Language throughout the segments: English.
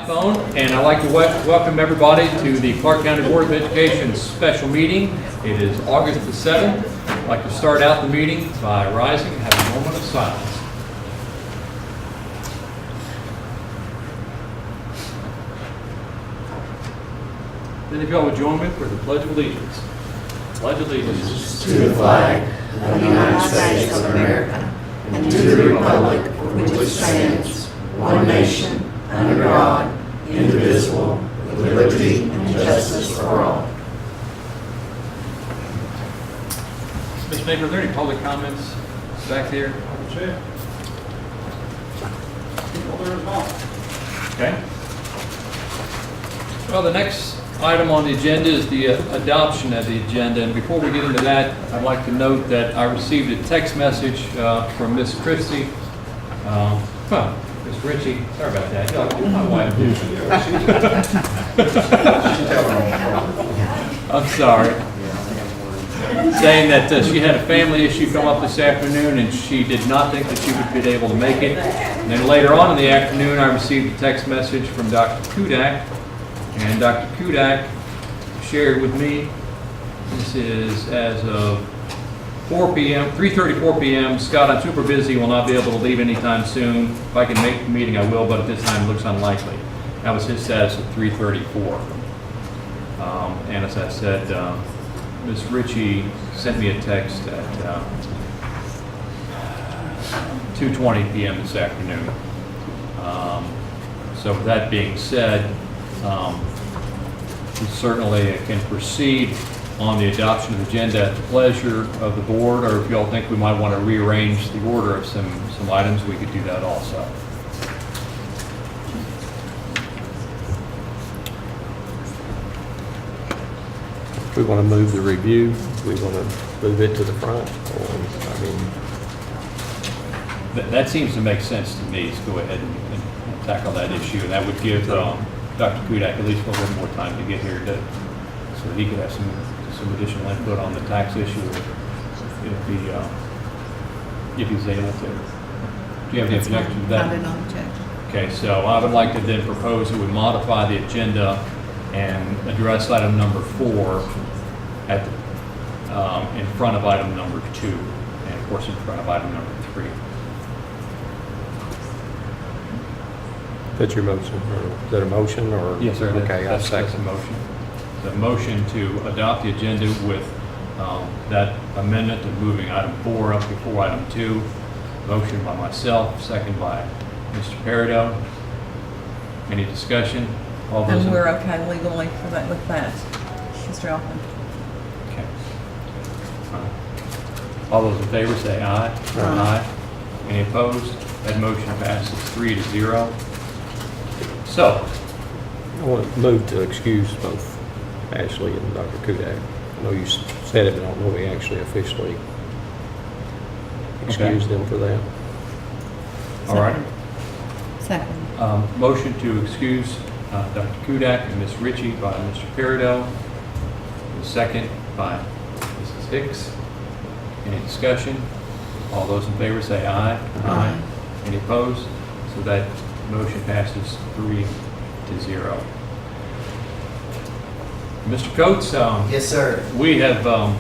iPhone, and I'd like to welcome everybody to the Clark County Board of Education special meeting. It is August the 7th. I'd like to start out the meeting by rising and have a moment of silence. Then if y'all would join me for the Pledge of Allegiance. Pledge allegiance to the flag of the United States of America and to the republic for which it stands, one nation, under God, indivisible, with liberty and justice for all. Mr. Baker, are there any public comments back there? Okay. Well, the next item on the agenda is the adoption of the agenda. And before we get into that, I'd like to note that I received a text message from Miss Christie. Miss Ritchie, sorry about that. My wife did. I'm sorry. Saying that she had a family issue come up this afternoon and she did not think that she would be able to make it. And then later on in the afternoon, I received a text message from Dr. Kudak. And Dr. Kudak shared with me, this is as of 4 p.m., 3:34 p.m. Scott, I'm super busy, will not be able to leave anytime soon. If I can make the meeting, I will, but at this time it looks unlikely. That was his status at 3:34. And as I said, Ms. Ritchie sent me a text at 2:20 p.m. this afternoon. So with that being said, we certainly can proceed on the adoption of the agenda at the pleasure of the board, or if you all think we might want to rearrange the order of some items, we could do that also. We want to move the review, we want to move it to the front, That seems to make sense to me. Let's go ahead and tackle that issue, and that would give Dr. Kudak at least a little more time to get here so that he could have some additional input on the tax issue if he's able to. Do you have any objection to that? Okay, so I would like to then propose that we modify the agenda and address item number 4 at in front of item number 2, and of course in front of item number 3. That's your motion, or is that a motion, or? Yes, sir. Okay, I'll that's second. the motion. The motion to adopt the agenda with that amendment of moving item 4 up before item 2. Motion by myself, second by Mr. Peridot. Any discussion? All those And we're okay legally for that with that, Mr. Elfin. Okay. All those in favor say aye. Aye. Any opposed? That motion passes 3-0. So, I want to move to excuse both Ashley and Dr. Kudak. I know you said it, but I don't know if we actually officially excused them for that. all right. Second. Motion to excuse Dr. Kudak and Ms. Ritchie by Mr. Peridot. Second by Mrs. Hicks. Any discussion? All those in favor say aye. Aye. Any opposed? So that motion passes 3-0. Mr. Coates, Yes, sir. we have, in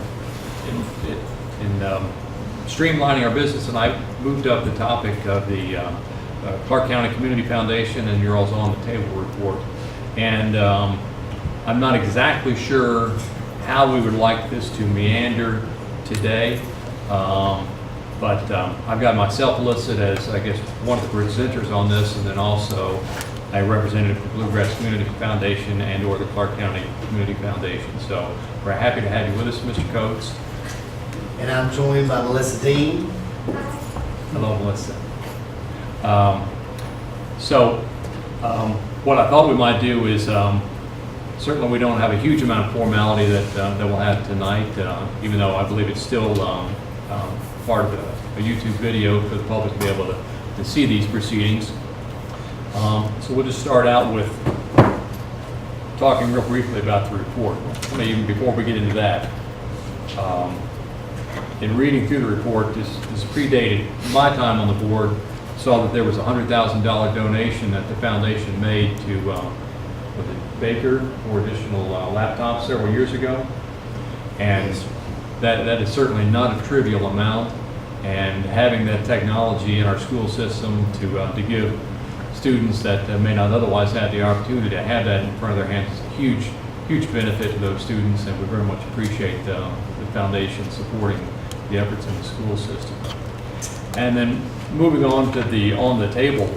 streamlining our business tonight, moved up the topic of the Clark County Community Foundation and your all's on the table report. And I'm not exactly sure how we would like this to meander today. But I've got myself listed as, I guess, one of the presenters on this, and then also a representative of the Bluegrass Community Foundation and or the Clark County Community Foundation. So we're happy to have you with us, Mr. Coates. And I'm joined by Melissa Dean. Hello, Melissa. What I thought we might do is, certainly we don't have a huge amount of formality that we'll have tonight, even though I believe it's still part of a YouTube video for the public to be able to see these proceedings. So we'll just start out with talking real briefly about the report. Even before we get into that, in reading through the report, this predated my time on the board, saw that there was a $100,000 donation that the foundation made to, was it Baker for additional laptops several years ago. And that is certainly not a trivial amount. And having that technology in our school system to give students that may not otherwise have the opportunity to have that in front of their hands is a huge benefit to those students, and we very much appreciate the foundation supporting the efforts in the school system. And then moving on to the on-the-table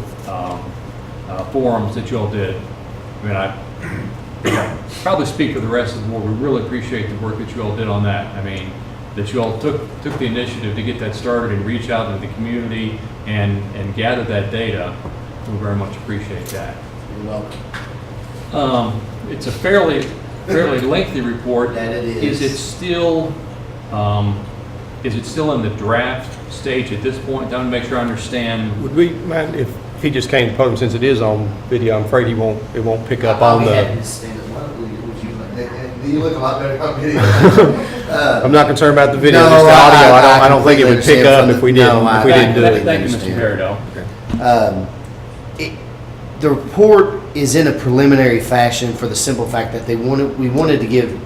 forums that you all did. I mean, I probably speak for the rest of the board. We really appreciate the work that you all did on that. I mean, that you all took the initiative to get that started and reach out into the community and gather that data. We very much appreciate that. You're welcome. It's a fairly lengthy report. That it Is is. it still in the draft stage at this point? I want to make sure I understand. Would we mind if he just came to the podium, since it is on video? I'm afraid it won't pick up I'll on be happy the. to stand up. You look a lot better on video. I'm not concerned about the video, No, just the audio. I I don't think it would pick up if we didn't do it. Thank you, Mr. Peridot. The report is in a preliminary fashion for the simple fact that we wanted to give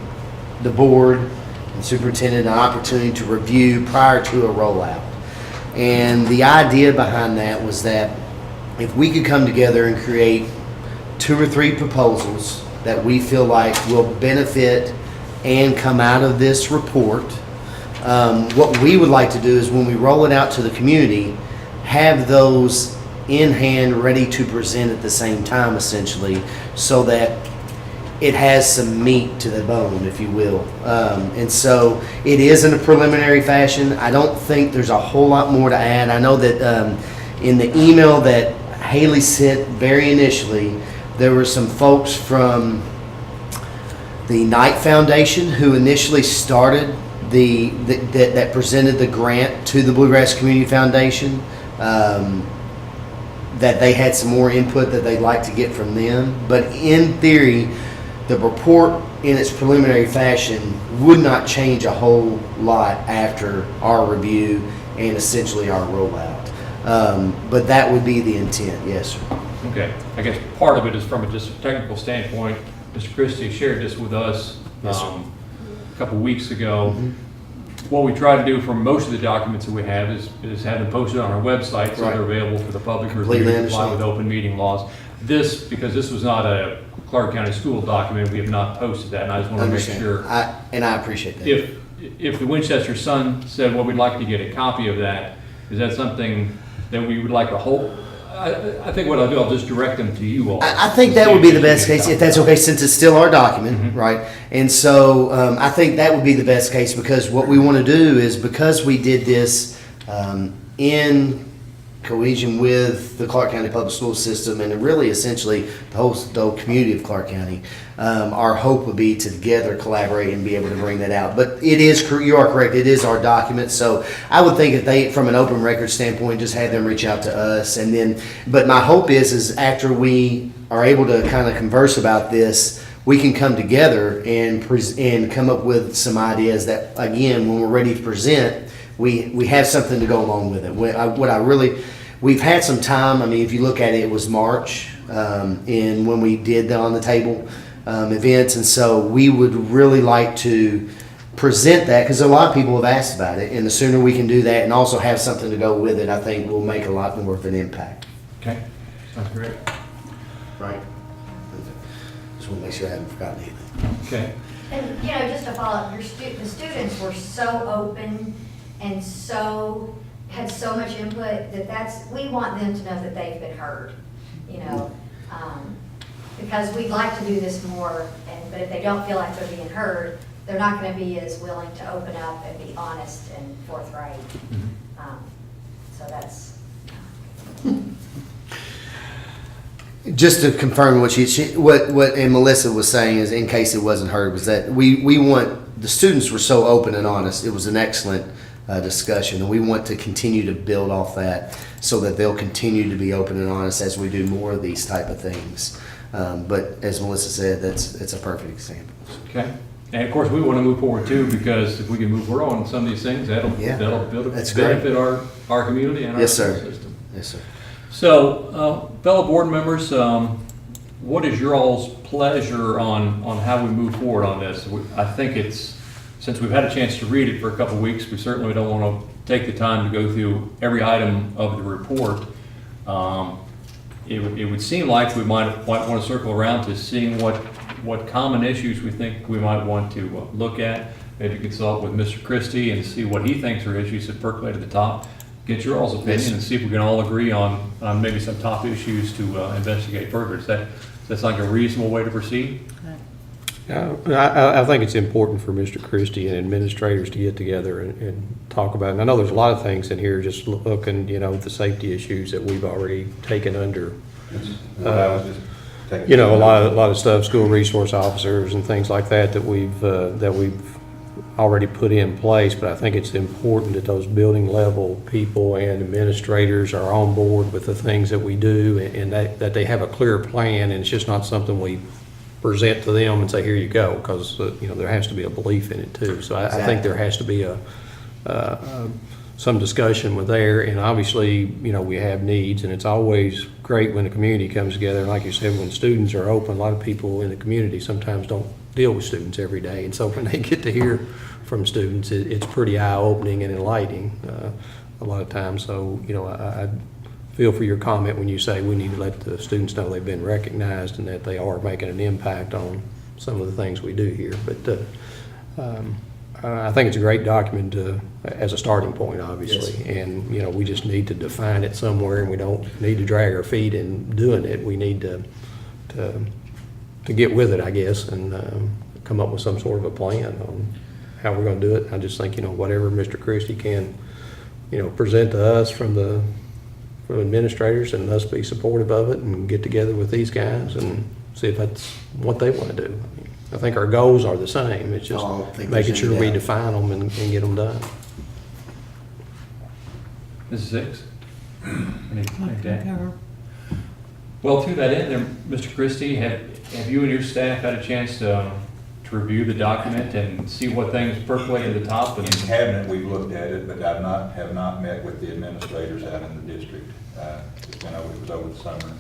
the board and superintendent an opportunity to review prior to a rollout. And the idea behind that was that if we could come together and create 2 or 3 proposals that we feel like will benefit and come out of this report, what we would like to do is when we roll it out to the community, have those in hand, ready to present at the same time, essentially, so that it has some meat to the bone, if you will. And so it is in a preliminary fashion. I don't think there's a whole lot more to add. I know that in the email that Haley sent very initially, there were some folks from the Knight Foundation who initially started that presented the grant to the Bluegrass Community Foundation. That they had some more input that they'd like to get from them. But in theory, the report in its preliminary fashion would not change a whole lot after our review and essentially our rollout. But that would be the intent, yes, sir. Okay, I guess part of it is from a just technical standpoint. Mr. Christie shared this with us Yes, sir. a couple weeks ago. What we try to do for most of the documents that we have is have them posted on our website so Right. they're available for the public review, Completely comply with understand. open meeting laws. Because this was not a Clark County school document, we have not posted that, and I just want to make Understand. sure. I appreciate that. If the Winchester Sun said, well, we'd like to get a copy of that, is that something that we would like to hold? I think what I'll do, I'll just direct them to you all. I think that would be the best case, if that's okay, since it's still our document, right? And so I think that would be the best case, because what we want to do is, because we did this in cohesion with the Clark County Public School System and really essentially the whole community of Clark County, our hope would be to together collaborate and be able to bring that out. But it is, you are correct, it is our document, so I would think if they, from an open record standpoint, just have them reach out to us, and then, but my hope is after we are able to kind of converse about this, we can come together and come up with some ideas that, again, when we're ready to present, we have something to go along with it. We've had some time. I mean, if you look at it, it was March, and when we did the on the table events, and so we would really like to present that, because a lot of people have asked about it, and the sooner we can do that and also have something to go with it, I think will make a lot more of an impact. Okay, sounds great. Right. Just want to make sure I haven't forgotten anything. Okay. And, you know, just to follow up, the students were so open and had so much input that we want them to know that they've been heard, you know, because we'd like to do this more, but if they don't feel like they're being heard, they're not going to be as willing to open up and be honest and forthright. So that's. Just to confirm what what Melissa was saying, is, in case it wasn't heard, was that we want, the students were so open and honest. It was an excellent discussion, and we want to continue to build off that so that they'll continue to be open and honest as we do more of these type of things. But as Melissa said, it's a perfect example. Okay. And of course, we want to move forward too, because if we can move forward on some of these things, that'll Yeah. build That's benefit our community and our Yes, school sir. system. Yes, sir. So, fellow board members, what is your all's pleasure on how we move forward on this? I think since we've had a chance to read it for a couple of weeks, we certainly don't want to take the time to go through every item of the report. It would seem like we might want to circle around to seeing what common issues we think we might want to look at. Maybe consult with Mr. Christie and see what he thinks are issues that percolate at the top. Get your all's opinion and see if we can all agree on maybe some top issues to investigate further. Does that sound like a reasonable way to proceed? I think it's important for Mr. Christie and administrators to get together and talk about it. And I know there's a lot of things in here, just looking, the safety issues that we've already taken under. A lot of stuff, school resource officers and things like that we've already put in place. But I think it's important that those building level people and administrators are on board with the things that we do, and that they have a clear plan, and it's just not something we present to them and say, here you go, because there has to be a belief in it too. So I think there has to be some discussion with there, and obviously we have needs, and it's always great when the community comes together. And like you said, when students are open, a lot of people in the community sometimes don't deal with students every day, and so when they get to hear from students, it's pretty eye-opening and enlightening a lot of times. So I feel for your comment when you say we need to let the students know they've been recognized and that they are making an impact on some of the things we do here. But I think it's a great document as a starting point, obviously. Yes. And we just need to define it somewhere, and we don't need to drag our feet in doing it. We need to get with it, I guess, and come up with some sort of a plan on how we're going to do it. I just think whatever Mr. Christie can present to us from administrators, and us be supportive of it and get together with these guys and see if that's what they want to do. I think our goals are the same. It's just making sure we define them and get them done. Mrs. Hicks? Anything? Well, to that end there, Mr. Christie, have you and your staff had a chance to review the document and see what things percolate at the top? In cabinet, we've looked at it, but have not met with the administrators out in the district. It was over the summer.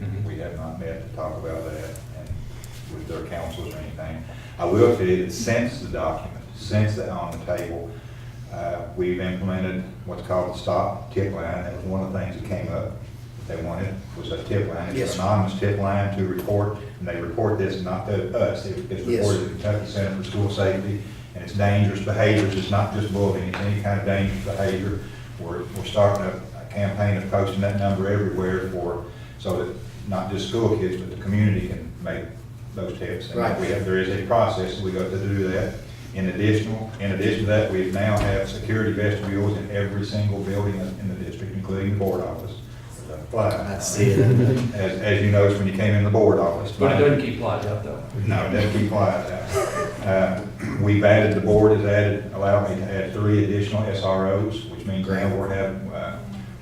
Mm-hmm. We have not met to talk about that and with their councils or anything. I will tell you that since the document, since that on the table, we've implemented what's called the stop tip line. That was one of the things that came up. They wanted was a tip line. It's an anonymous tip line to report, and they report this not to us. It's reported to the Kentucky Center for School Safety, and it's dangerous behaviors. It's not just bullying. It's any kind of dangerous behavior. We're starting a campaign of posting that number everywhere so that not just school kids, but the community can make those tips. And right. There is a process that we got to do that. In addition to that, we now have security vestibules in every single building in the district, including the board office. I see it. As you noticed when you came in the board office. But it doesn't keep lights out though. No, it doesn't keep lights out. The board has allowed me to add 3 additional SROs, which means now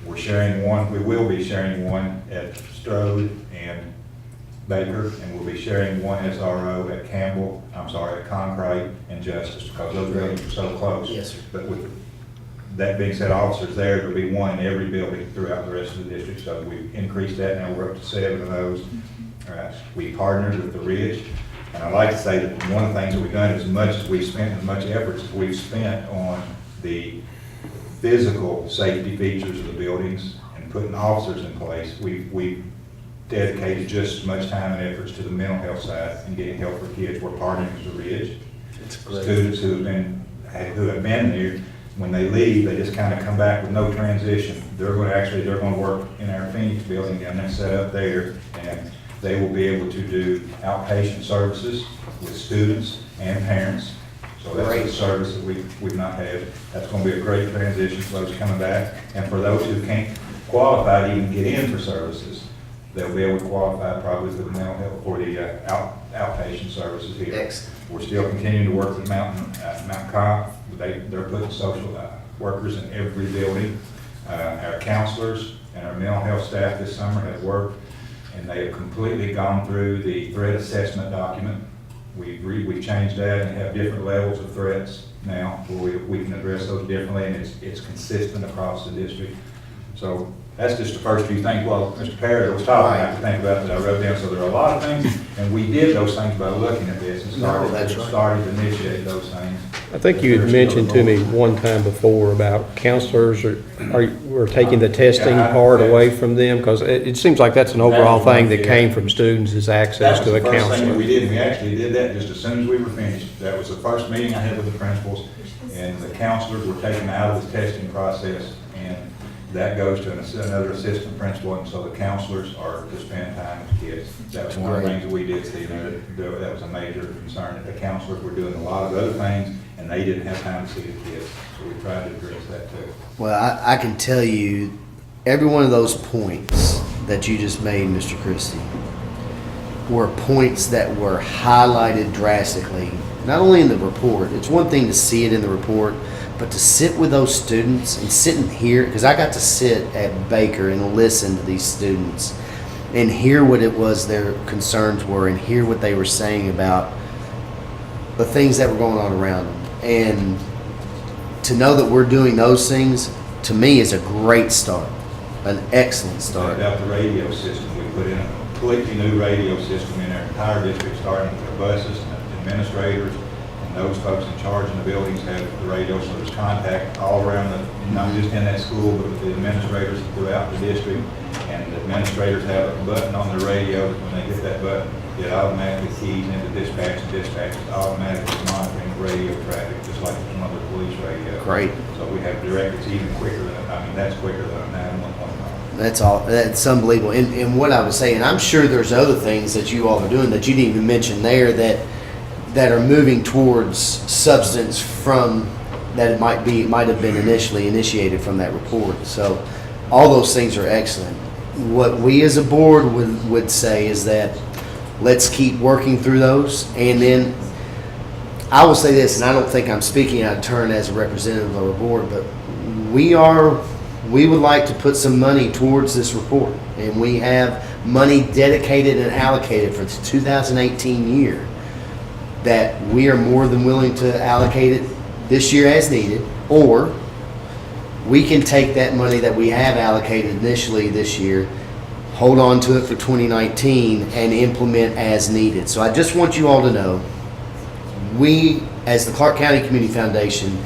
we're sharing one. We will be sharing one at Strode and Baker, and we'll be sharing one SRO at Concrete and Justice, because those buildings are so close. Yes, sir. But with that being said, officers there'll be one in every building throughout the rest of the district. So we've increased that. Now we're up to 7 of those. All right. We partnered with the Ridge. And I'd like to say that one of the things that we've done, as much as we've spent, as much efforts as we've spent on the physical safety features of the buildings and putting officers in place, we've dedicated just as much time and efforts to the mental health side and getting help for kids. We're partnering with the Ridge. Students who have been there, when they leave, they just kind of come back with no transition. They're going to work in our Phoenix building down there, set up there, and they will be able to do outpatient services with students and parents. So that's a service that we've not had. That's going to be a great transition for those coming back. And for those who can't qualify to even get in for services, they'll be able to qualify probably for the mental health, for the outpatient services here. Excellent. We're still continuing to work with Mount Cobb. They're putting social workers in every building. Our counselors and our mental health staff this summer have worked, and they have completely gone through the threat assessment document. We've changed that and have different levels of threats now, where we can address those differently, and it's consistent across the district. So that's just the first few things, well, Mr. Perry was talking, I have to think about that, I wrote down, so there are a lot of things, and we did those things by looking at this and that's right. started to initiate those things. I think you had mentioned to me one time before about counselors we're taking the testing Yeah, part yeah. away from them, because it seems like that's an overall thing that came from students is access That to was a the first thing that counselor. we did, and we actually did that just as soon as we were finished. That was the first meeting I had with the principals, and the counselors were taken out of the testing process, and that goes to another assistant principal, and so the counselors are to spend time with kids. That was one of the things that we did see, that was a major concern, that the counselors were doing a lot of other things, and they didn't have time to see the kids, so we tried to address that too. Well, I can tell you, every one of those points that you just made, Mr. Christie, were points that were highlighted drastically, not only in the report. It's one thing to see it in the report, but to sit with those students and sit and hear, because I got to sit at Baker and listen to these students and hear what it was their concerns were and hear what they were saying about the things that were going on around them. And to know that we're doing those things, to me, is a great start, an excellent start. About the radio system, we put in a completely new radio system in our entire district, starting with the buses and the administrators, and those folks in charge in the buildings have the radio, so there's contact all around not just in that school, but with the administrators throughout the district. And the administrators have a button on the radio, that when they hit that button, it automatically keys into dispatch, and dispatch is automatically monitoring the radio traffic, just like some other police radio. Great. So we have directives even quicker than, that's quicker than a 911 call. That's all. That's unbelievable. And what I was saying, I'm sure there's other things that you all are doing that you didn't even mention there that are moving towards substance from that it might have been initially initiated from that report. So all those things are excellent. What we as a board would say is that let's keep working through those, and then I will say this, and I don't think I'm speaking out of turn as a representative of our board, but we would like to put some money towards this report, and we have money dedicated and allocated for the 2018 year that we are more than willing to allocate it this year as needed, or we can take that money that we have allocated initially this year, hold on to it for 2019, and implement as needed. So I just want you all to know, we, as the Clark County Community Foundation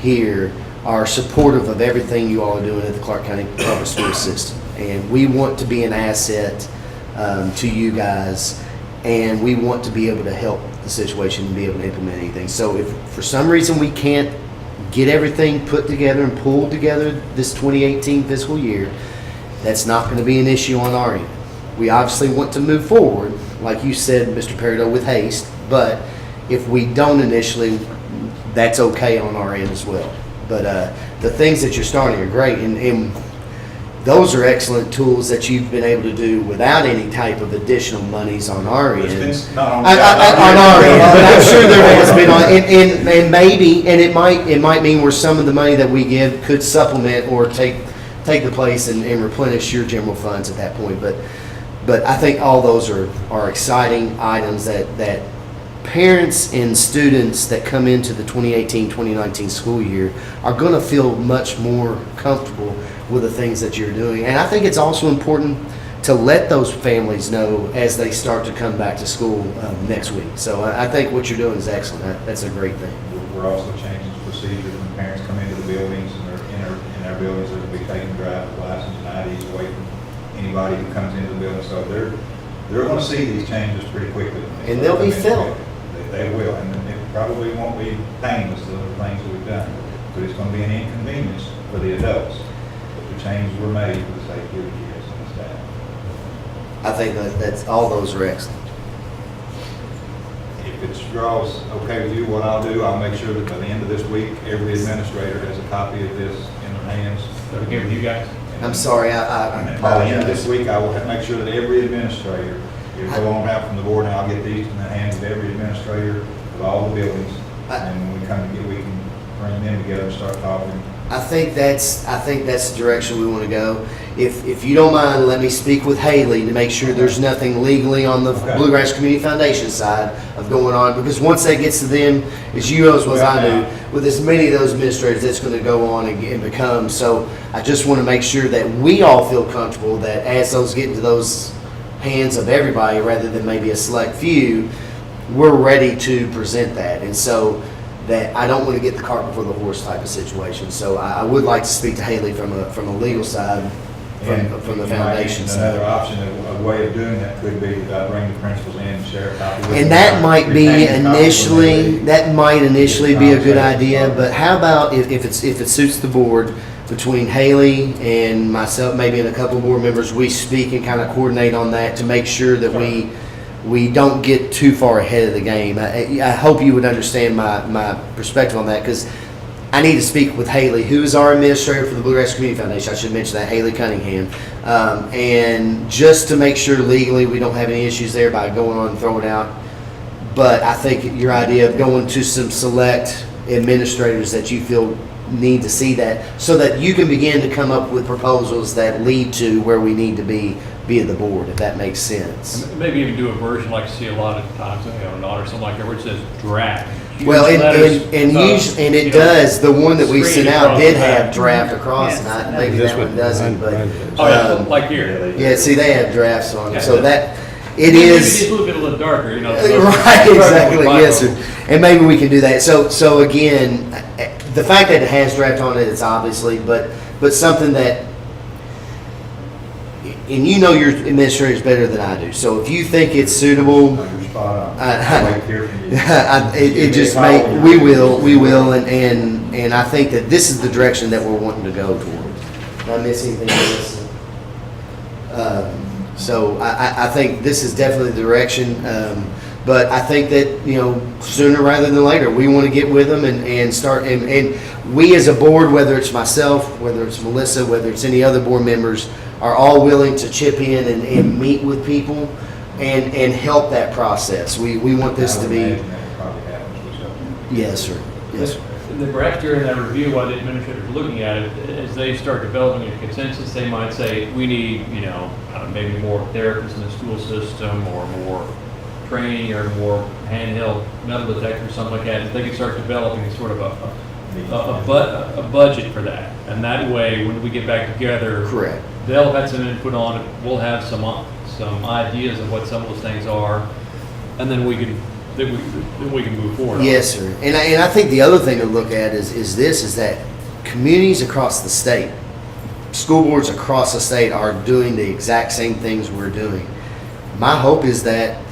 here, are supportive of everything you all are doing at the Clark County Public School System. And we want to be an asset to you guys, and we want to be able to help the situation and be able to implement anything. So if for some reason we can't get everything put together and pulled together this 2018 fiscal year, that's not going to be an issue on our end. We obviously want to move forward, like you said, Mr. Peridot, with haste, but if we don't initially, that's okay on our end as well. But the things that you're starting are great, and those are excellent tools that you've been able to do without any type of additional monies on our end. It's been not on On our end, but I'm sure there has been on, and maybe, and it might mean where some of the money that we give could supplement or take the place and replenish your general funds at that point. But I think all those are exciting items that parents and students that come into the 2018-2019 school year are going to feel much more comfortable with the things that you're doing. And I think it's also important to let those families know as they start to come back to school next week. So I think what you're doing is excellent. That's a great thing. We're also changing the procedure when parents come into the buildings and they're in our buildings, they'll be taking driver's license and IDs away from anybody who comes into the building. So they're going to see these changes pretty quickly. And they'll be felt. They will, and it probably won't be painless, the things that we've done, but it's going to be an inconvenience for the adults. But the changes were made for the safety of the kids and the staff. I think that's all those are excellent. If it's draws okay with you, what I'll do, I'll make sure that by the end of this week, every administrator has a copy of this in their hands. Is that okay with you guys? I'm sorry, I And by the end of apologize. this week, I will make sure that every administrator, it'll go on out from the board, and I'll get these in the hands of every administrator of all the buildings. And when we come together, we can bring them together and start talking. I think that's the direction we want to go. if you don't mind, let me speak with Haley to make sure there's nothing legally on the Okay. Bluegrass Community Foundation side of going on, because once that gets to them, as you know as well as I do, with as many of those administrators, it's gonna go on and become. So I just wanna make sure that we all feel comfortable that as those get into those hands of everybody, rather than maybe a select few, we're ready to present that. And so that I don't want to get the cart before the horse type of situation. So I would like to speak to Haley from a legal side, from the foundation Another side. option, a way of doing that could be to bring the principals in and share a copy with them. And that might be Retain a copy initially, when they- that might initially be a good idea, but how about if it suits the board, between Haley and myself, maybe and a couple of board members, we speak and kind of coordinate on that to make sure that we don't get too far ahead of the game. I hope you would understand my perspective on that, because I need to speak with Haley, who is our administrator for the Bluegrass Community Foundation. I should mention that, Haley Cunningham. And just to make sure legally we don't have any issues there by going on and throwing out. But I think your idea of going to some select administrators that you feel need to see that, so that you can begin to come up with proposals that lead to where we need to be via the board, if that makes sense. Maybe even do a version like you see a lot of times, not or something like that, where it says draft. Well, Huge letters, and usually, and you it know, does, the one that we screen sent out across did the back. have draft across, and Yes. maybe This that one would- doesn't, but. Oh, yeah, um, like here. Yeah, see, they have drafts on Yeah. it, so that, it Maybe is. just a little bit darker, you know. Right, exactly, yes, sir. And maybe we can do that. So again, the fact that it has draft on it, it's obviously, but something that, and you know your administrators better than I do, so if you think it's suitable, You're spot on. I- Wait to hear from you. it just may, we will, and I think that this is the direction that we're wanting to go toward. Did I miss anything, Melissa? So I think this is definitely the direction, but I think that, sooner rather than later, we want to get with them and start, and we as a board, whether it's myself, whether it's Melissa, whether it's any other board members, are all willing to chip in and meet with people and help that process. We want this I to would be, imagine that probably happens with something. yes, sir, yes, sir. Perhaps during that review, while the administrators are looking at it, as they start developing a consensus, they might say, we need, maybe more therapists in the school system, or more training, or more handheld metal detectors, something like that. If they could start developing sort of a budget for that. And that way, when we get back together, Correct. they'll have some input on it, we'll have some ideas of what some of those things are, and then we can move forward. Yes, sir. And I think the other thing to look at is that communities across the state, school boards across the state are doing the exact same things we're doing. My hope is that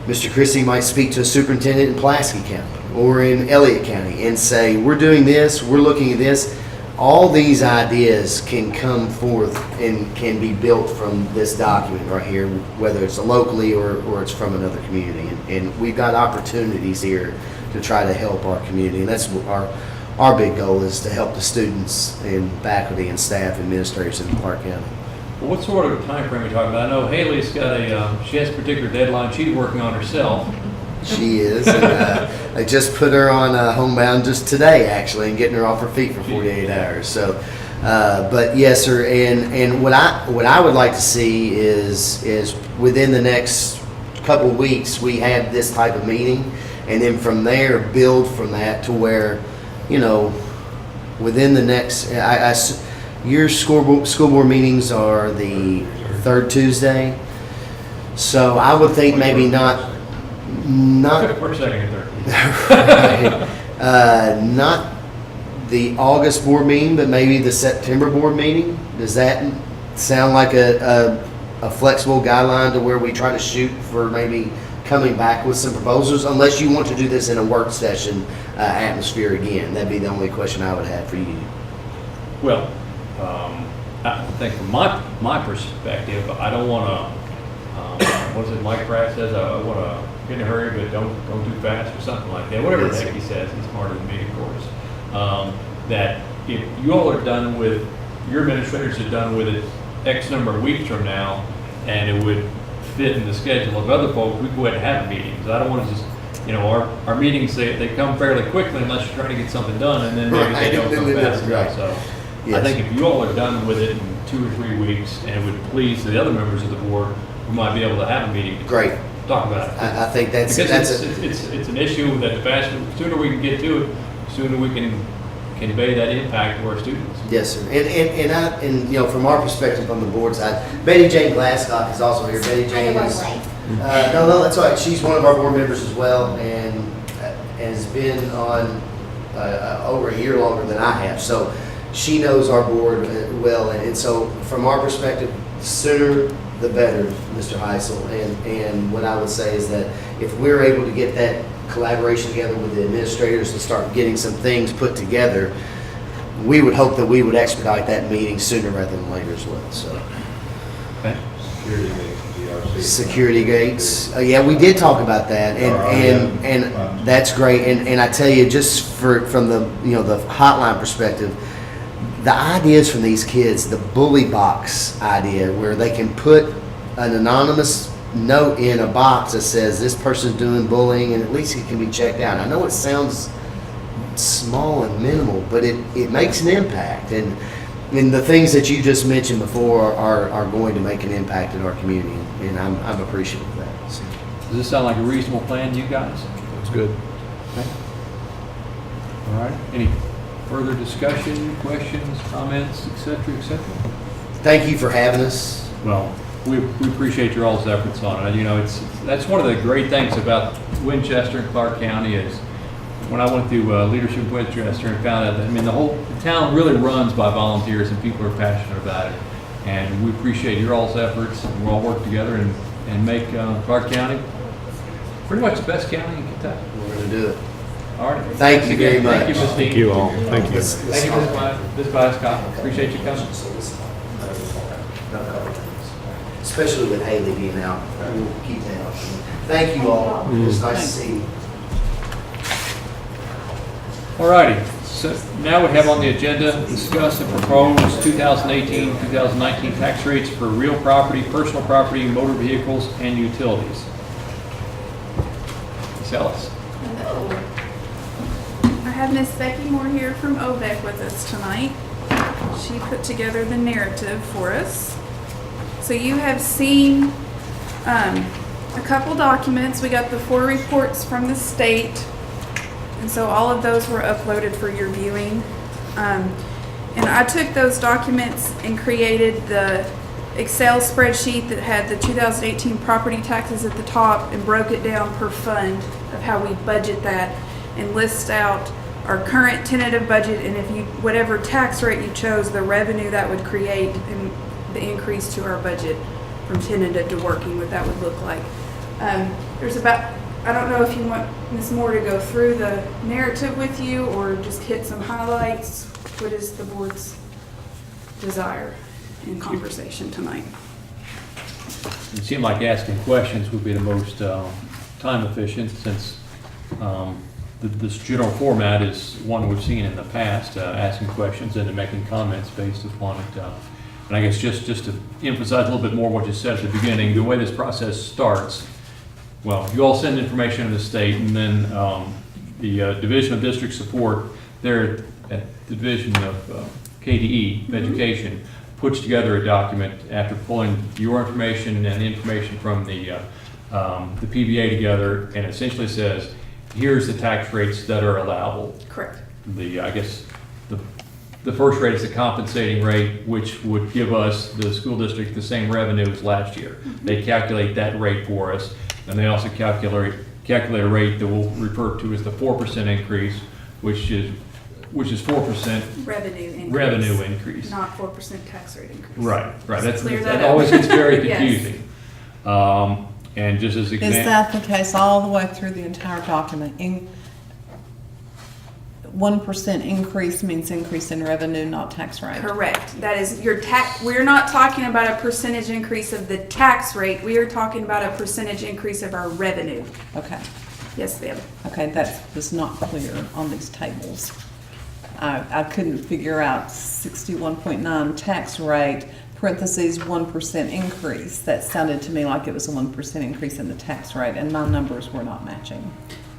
Mr. Christie might speak to a superintendent in Pulaski County or in Elliott County and say, we're doing this, we're looking at this. All these ideas can come forth and can be built from this document right here, whether it's locally or it's from another community. And we've got opportunities here to try to help our community. And that's what our big goal is, to help the students and faculty and staff administrators in Clark County. Well, what sort of time frame are we talking about? I know Haley's got she has a particular deadline she's working on herself. She is. And, I just put her on homebound just today, actually, and getting her off her feet for 48 hours. So, but yes, sir. And what I would like to see is within the next couple of weeks we have this type of meeting, and then from there build from that to where, within the next, your school board meetings are the third Tuesday. So I would think maybe not. We're second and third. Not the August board meeting, but maybe the September board meeting. Does that sound like a flexible guideline to where we try to shoot for maybe coming back with some proposals? Unless you want to do this in a work session atmosphere again. That'd be the only question I would have for you. Well, I think from my perspective, I don't want to. What is it Mike Pratt says? I want to get in a hurry, but don't too fast, or something like that. Whatever the heck he says, he's smarter than me, of course. That if you all are done with, your administrators are done with it X number of weeks from now, and it would fit in the schedule of other folks, we go ahead and have meetings. I don't want to just, our meetings, they come fairly quickly unless you're trying to get something done, and then maybe they don't come fast enough. So I Yes. think if you all are done with it in 2 or 3 weeks, and it would please the other members of the board who might be able to have a meeting to Great. talk about it. I think that's Because a, it's an issue that the faster, sooner we can get to it, sooner we can convey that impact to our students. yes, sir. And you know, from our perspective on the board side, Betty Jane Glasscock is also here. Betty I Jane know is, I'm late. no, that's all right. She's one of our board members as well, and has been on over a year longer than I have. So she knows our board well, and so from our perspective, sooner the better, Mr. Heisel. And what I would say is that if we're able to get that collaboration together with the administrators and start getting some things put together, we would hope that we would expedite that meeting sooner rather than later as well. So Okay? security gates, yeah, we did talk about that, and that's great. And I tell you, just from the the hotline perspective, the ideas from these kids, the bully box idea, where they can put an anonymous note in a box that says this person's doing bullying, and at least it can be checked out. I know it sounds small and minimal, but it makes an impact. And the things that you just mentioned before are going to make an impact in our community, and I'm appreciative of that. So. Does this sound like a reasonable plan to you guys? That's good. Okay. All right. Any further discussion, questions, comments, et cetera, et cetera? Thank you for having us. Well, we appreciate your all's efforts on it. You know, that's one of the great things about Winchester and Clark County is when I went through Leadership Winchester and found out that, I mean, the town really runs by volunteers and people are passionate about it. And we appreciate your all's efforts, and we'll all work together and make Clark County pretty much the best county in Kentucky. We're going to do it. All right. Thank you very much. Thank you, Ms. Dean. Thank you all. Thank you. Thank you, Ms. Biascott. Appreciate you coming. Especially with Haley being out, we'll keep that up. Thank you all. It was nice to see you. All righty. So now we have on the agenda, discuss and propose 2018-2019 tax rates for real property, personal property, motor vehicles, and utilities. Ms. Ellis. I have Miss Becky Moore here from OVEC with us tonight. She put together the narrative for us. So you have seen a couple documents. We got the 4 reports from the state, and so all of those were uploaded for your viewing. And I took those documents and created the Excel spreadsheet that had the 2018 property taxes at the top and broke it down per fund of how we budget that and list out our current tentative budget, and if you, whatever tax rate you chose, the revenue that would create and the increase to our budget from tentative to working, what that would look like. There's about, I don't know if you want Ms. Moore to go through the narrative with you or just hit some highlights. What is the board's desire in conversation tonight? It seemed like asking questions would be the most time efficient since this general format is one we've seen in the past, asking questions and then making comments based upon it. And I guess just to emphasize a little bit more what you said at the beginning, the way this process starts, well, you all send information to the state, and then the Division of District Support, there at the Division of KDE, of Education, puts together a document after pulling your information and information from the PBA together, and essentially says, here's the tax rates that are allowable. Correct. I guess the first rate is the compensating rate, which would give us, the school district, the same revenue as last year. They calculate that rate for us, and they also calculate a rate that we'll refer to as the 4% increase, which is 4% revenue increase. Not 4% tax rate increase. Right. Just clear That up. always gets very Yes. confusing. And just as Is example. that the case all the way through the entire document? 1% increase means increase in revenue, not tax rate. Correct. That is your tax. We're not talking about a percentage increase of the tax rate. We are talking about a percentage increase of our revenue. Okay, Yes, ma'am. okay, that was not clear on these tables. I couldn't figure out 61.9 tax rate, parentheses 1% increase. That sounded to me like it was a 1% increase in the tax rate, and my numbers were not matching.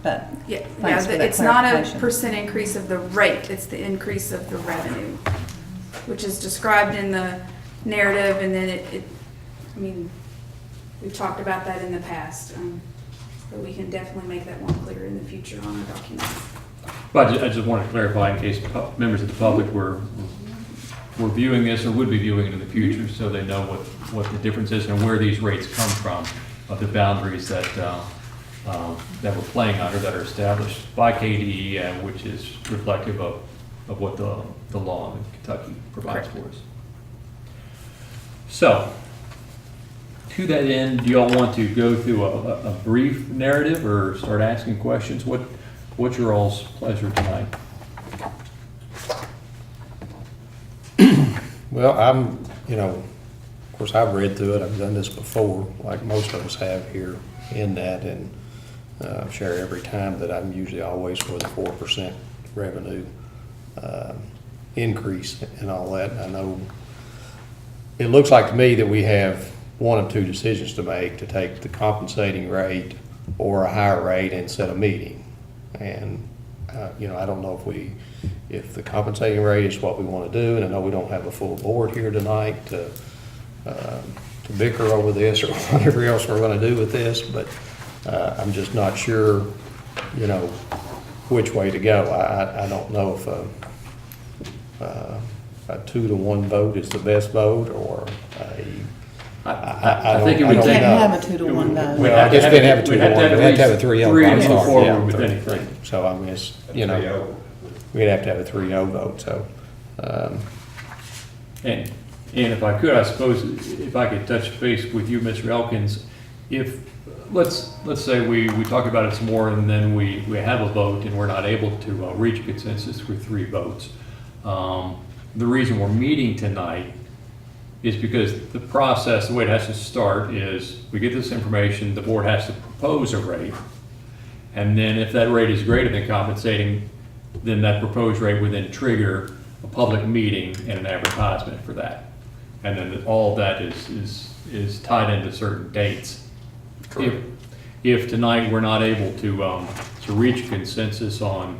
But Yeah, thanks for that it's not a clarification. percent increase of the rate, it's the increase of the revenue, which is described in the narrative, and then I mean, we've talked about that in the past, but we can definitely make that more clear in the future on our document. But I just want to clarify in case members of the public were viewing this or would be viewing it in the future, so they know what the difference is and where these rates come from, of the boundaries that we're playing under, that are established by KDE, which is reflective of what the law in Kentucky provides for us. So, to that end, do you all want to go through a brief narrative or start asking questions? What's your all's pleasure tonight? Well, of course, I've read through it. I've done this before, like most of us have here in that, and share every time that I'm usually always for the 4% revenue increase and all that. I know it looks like to me that we have one of two decisions to make: to take the compensating rate or a higher rate and set a meeting. And I don't know if the compensating rate is what we want to do, and I know we don't have a full board here tonight to bicker over this or whatever else we're going to do with this, but I'm just not sure, which way to go. I don't know if a 2-to-1 vote is the best vote, or I think it would We take. can't have a 2-to-1 vote. Well, I guess we didn't have a 2-to-1, We'd have to have we had to have a 3-0 three to vote. move Sorry, forward yeah, with three. anything. So I mean, it's, Three-oh. we'd have to have a 3-0 vote, so. And if I could, I suppose, if I could touch base with you, Mr. Elkins, if, let's say we talk about it some more and then we have a vote and we're not able to reach a consensus with 3 votes. The reason we're meeting tonight is because the process, the way it has to start is we get this information, the board has to propose a rate. And then if that rate is greater than compensating, then that proposed rate would then trigger a public meeting and an advertisement for that. And then all of that is tied into certain dates. If tonight we're not able to reach consensus on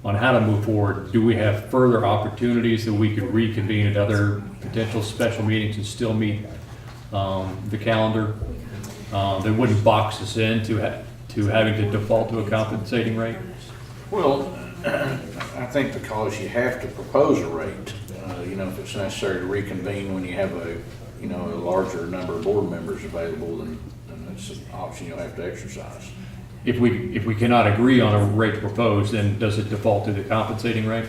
how to move forward, do we have further opportunities that we could reconvene at other potential special meetings and still meet the calendar? That wouldn't box us into having to default to a compensating rate? Well, I think because you have to propose a rate, if it's necessary to reconvene when you have a larger number of board members available, then it's an option you'll have to exercise. If we cannot agree on a rate proposed, then does it default to the compensating rate?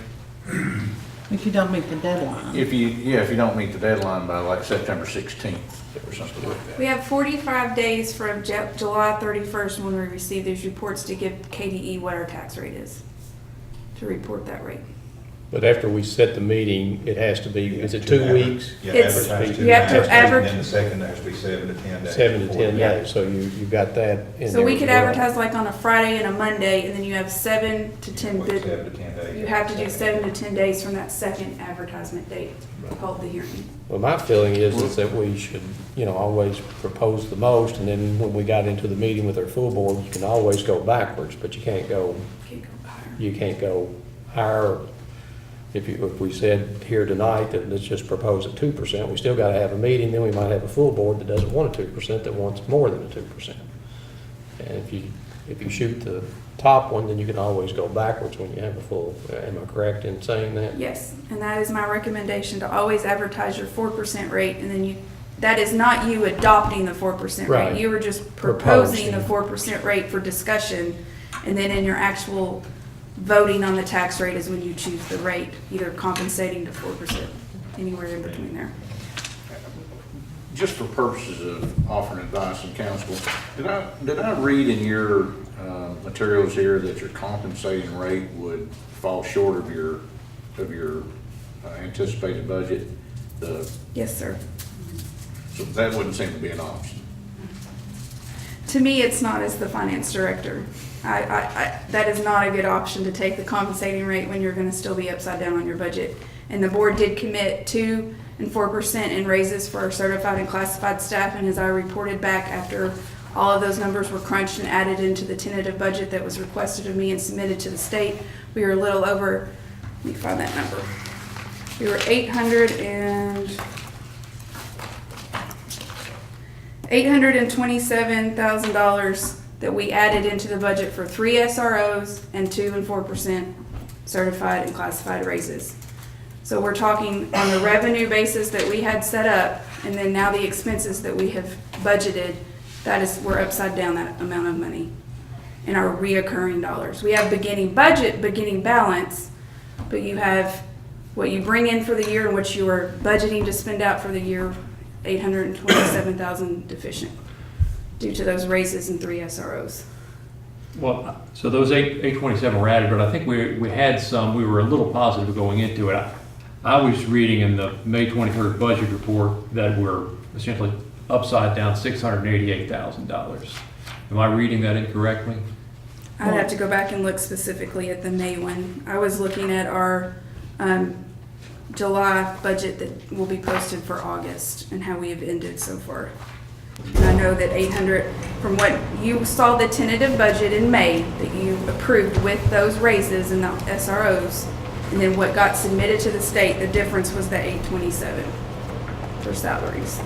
If you don't meet the deadline. If you don't meet the deadline by like September 16th or something like that. We have 45 days from July 31st when we receive these reports to give KDE what our tax rate is, to report that rate. But after we set the meeting, it has to be, is it 2 weeks? Yeah, It's- advertise you have to and then the second has to be 7 to 10 days. 7 to 10 Yeah. days, so you've got that in there. So we as could well. advertise like on a Friday and a Monday, and then you have 7 to 10 Wait, bid. 7 to 10 days. You have to do 7 to 10 days from that second advertisement date to hold the hearing. Well, my feeling is that we should, always propose the most, and then when we got into the meeting with our full board, you can always go backwards, but you can't go higher. If we said here tonight that let's just propose at 2%, we still gotta have a meeting, then we might have a full board that doesn't want a 2%, that wants more than a 2%. And if you shoot the top one, then you can always go backwards when you have a full, am I correct in saying that? Yes, and that is my recommendation, to always advertise your 4% rate, and then that is not you adopting the 4% rate. Right. You were just proposing the Proposing. 4% rate for discussion, and then in your actual voting on the tax rate is when you choose the rate, either compensating to 4%, anywhere in between there. Just for purposes of offering advice and counsel, did I read in your materials here that your compensating rate would fall short of your anticipated budget? Yes, sir. So that wouldn't seem to be an option. To me, it's not as the finance director. That is not a good option to take the compensating rate when you're gonna still be upside down on your budget. And the board did commit 2% and 4% in raises for our certified and classified staff, and as I reported back after all of those numbers were crunched and added into the tentative budget that was requested of me and submitted to the state, we were a little over, let me find that number. We were $827,000 that we added into the budget for 3 SROs and 2 and 4% certified and classified raises. So we're talking on the revenue basis that we had set up, and then now the expenses that we have budgeted, we're upside down that amount of money in our reoccurring dollars. We have beginning budget, beginning balance, but you have what you bring in for the year and what you are budgeting to spend out for the year, $827,000 deficient due to those raises in 3 SROs. Well, so those 827 were added, but I think we had some, we were a little positive going into it. I was reading in the May 23rd budget report that we're essentially upside down $688,000. Am I reading that incorrectly? I'd have to go back and look specifically at the May one. I was looking at our July budget that will be posted for August and how we have ended so far. And I know that 800, from what you saw the tentative budget in May that you approved with those raises and the SROs, and then what got submitted to the state, the difference was the 827 for salaries.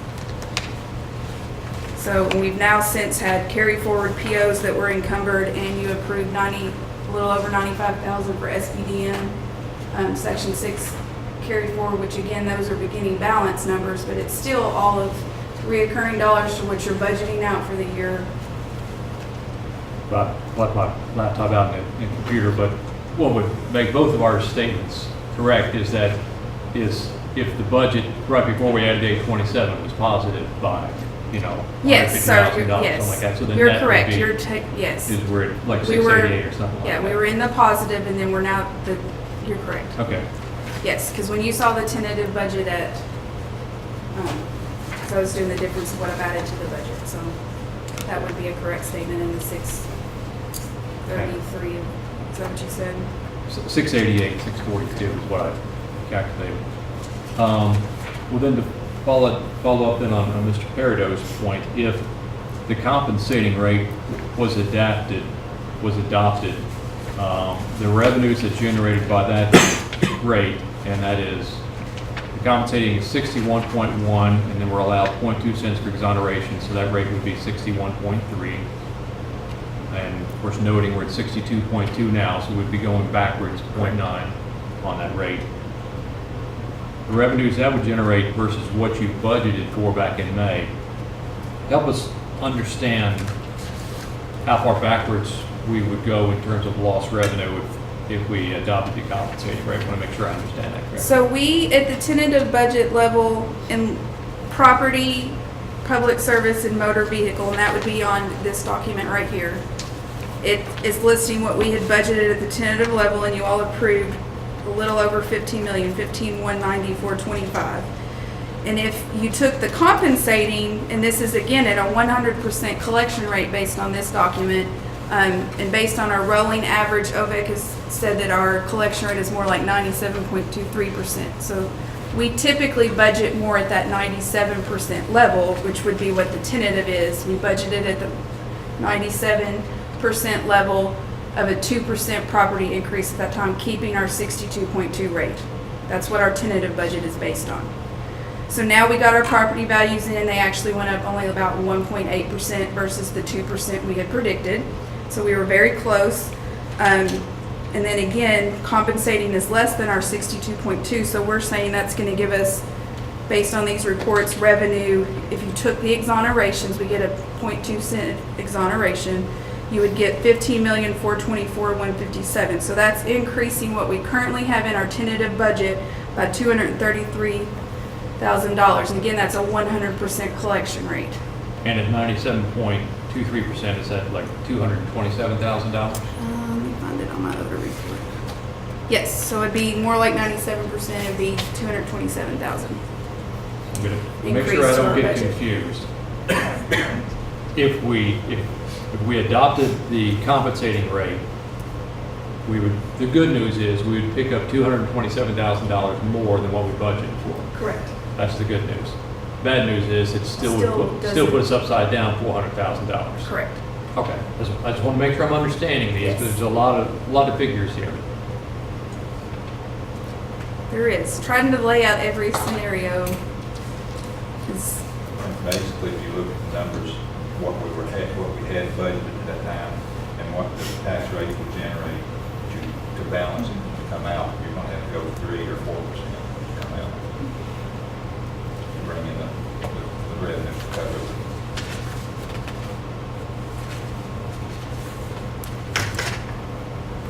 So we've now since had carry forward POs that were encumbered, and you approved a little over 95,000 for SBDM, Section 6 carry forward, which again, those are beginning balance numbers, but it's still all of reoccurring dollars to what you're budgeting out for the year. But left my laptop out in the computer, but what would make both of our statements correct is if the budget right before we added 827 was positive by, Yes, sir. $150,000, something Yes, like that. So then you're that would correct. be- Yes. Is we're at like We were- 688 or something like that. Yeah, we were in the positive, and then we're now you're correct. Okay. Yes, because when you saw the tentative budget so I was doing the difference of what I've added to the budget, so that would be a correct statement in the 633. Is that what you said? 688, 642 is what I calculated. Well, then to follow up then on Mr. Peridot's point, if the compensating rate was adopted, the revenues that's generated by that rate, and that is the compensating is 61.1, and then we're allowed 0.2 cents for exoneration, so that rate would be 61.3. And of course, noting we're at 62.2 now, so we'd be going backwards 0.9 on that rate. The revenues that would generate versus what you budgeted for back in May, help us understand how far backwards we would go in terms of lost revenue if we adopted the compensating rate. I want to make sure I understand that correctly. So we, at the tentative budget level, in property, public service, and motor vehicle, and that would be on this document right here. It is listing what we had budgeted at the tentative level, and you all approved a little over 15 million, 15,190,425. And if you took the compensating, and this is again at a 100% collection rate based on this document, and based on our rolling average, OVEC has said that our collection rate is more like 97.23%. So we typically budget more at that 97% level, which would be what the tentative is. We budgeted at the 97% level of a 2% property increase at that time, keeping our 62.2 rate. That's what our tentative budget is based on. So now we got our property values in, they actually went up only about 1.8% versus the 2% we had predicted. So we were very close. And then again, compensating is less than our 62.2, so we're saying that's going to give us, based on these reports, revenue. If you took the exonerations, we get a 0.2 cent exoneration, you would get $15,424,157. So that's increasing what we currently have in our tentative budget by $233,000. And again, that's a 100% collection rate. And at 97.23%, is that like $227,000? Let me find it on my other report. Yes, so it'd be more like 97%, it'd be $227,000. I'm gonna make Increase sure I to don't our get budget. confused. If we adopted the compensating rate, the good news is we would pick up $227,000 more than what we budgeted for. Correct. That's the good news. Bad news is it still Still put us upside down $400,000. Correct. Okay, I just want to make sure I'm understanding these. Yes. There's a lot of figures here. There is. Trying to lay out every scenario is basically, if you look at the numbers, what we had budgeted at that time, and what the tax rate would generate to balance it, to come out, you're gonna have to go 3 or 4% to come out. To bring in the revenue to cover it.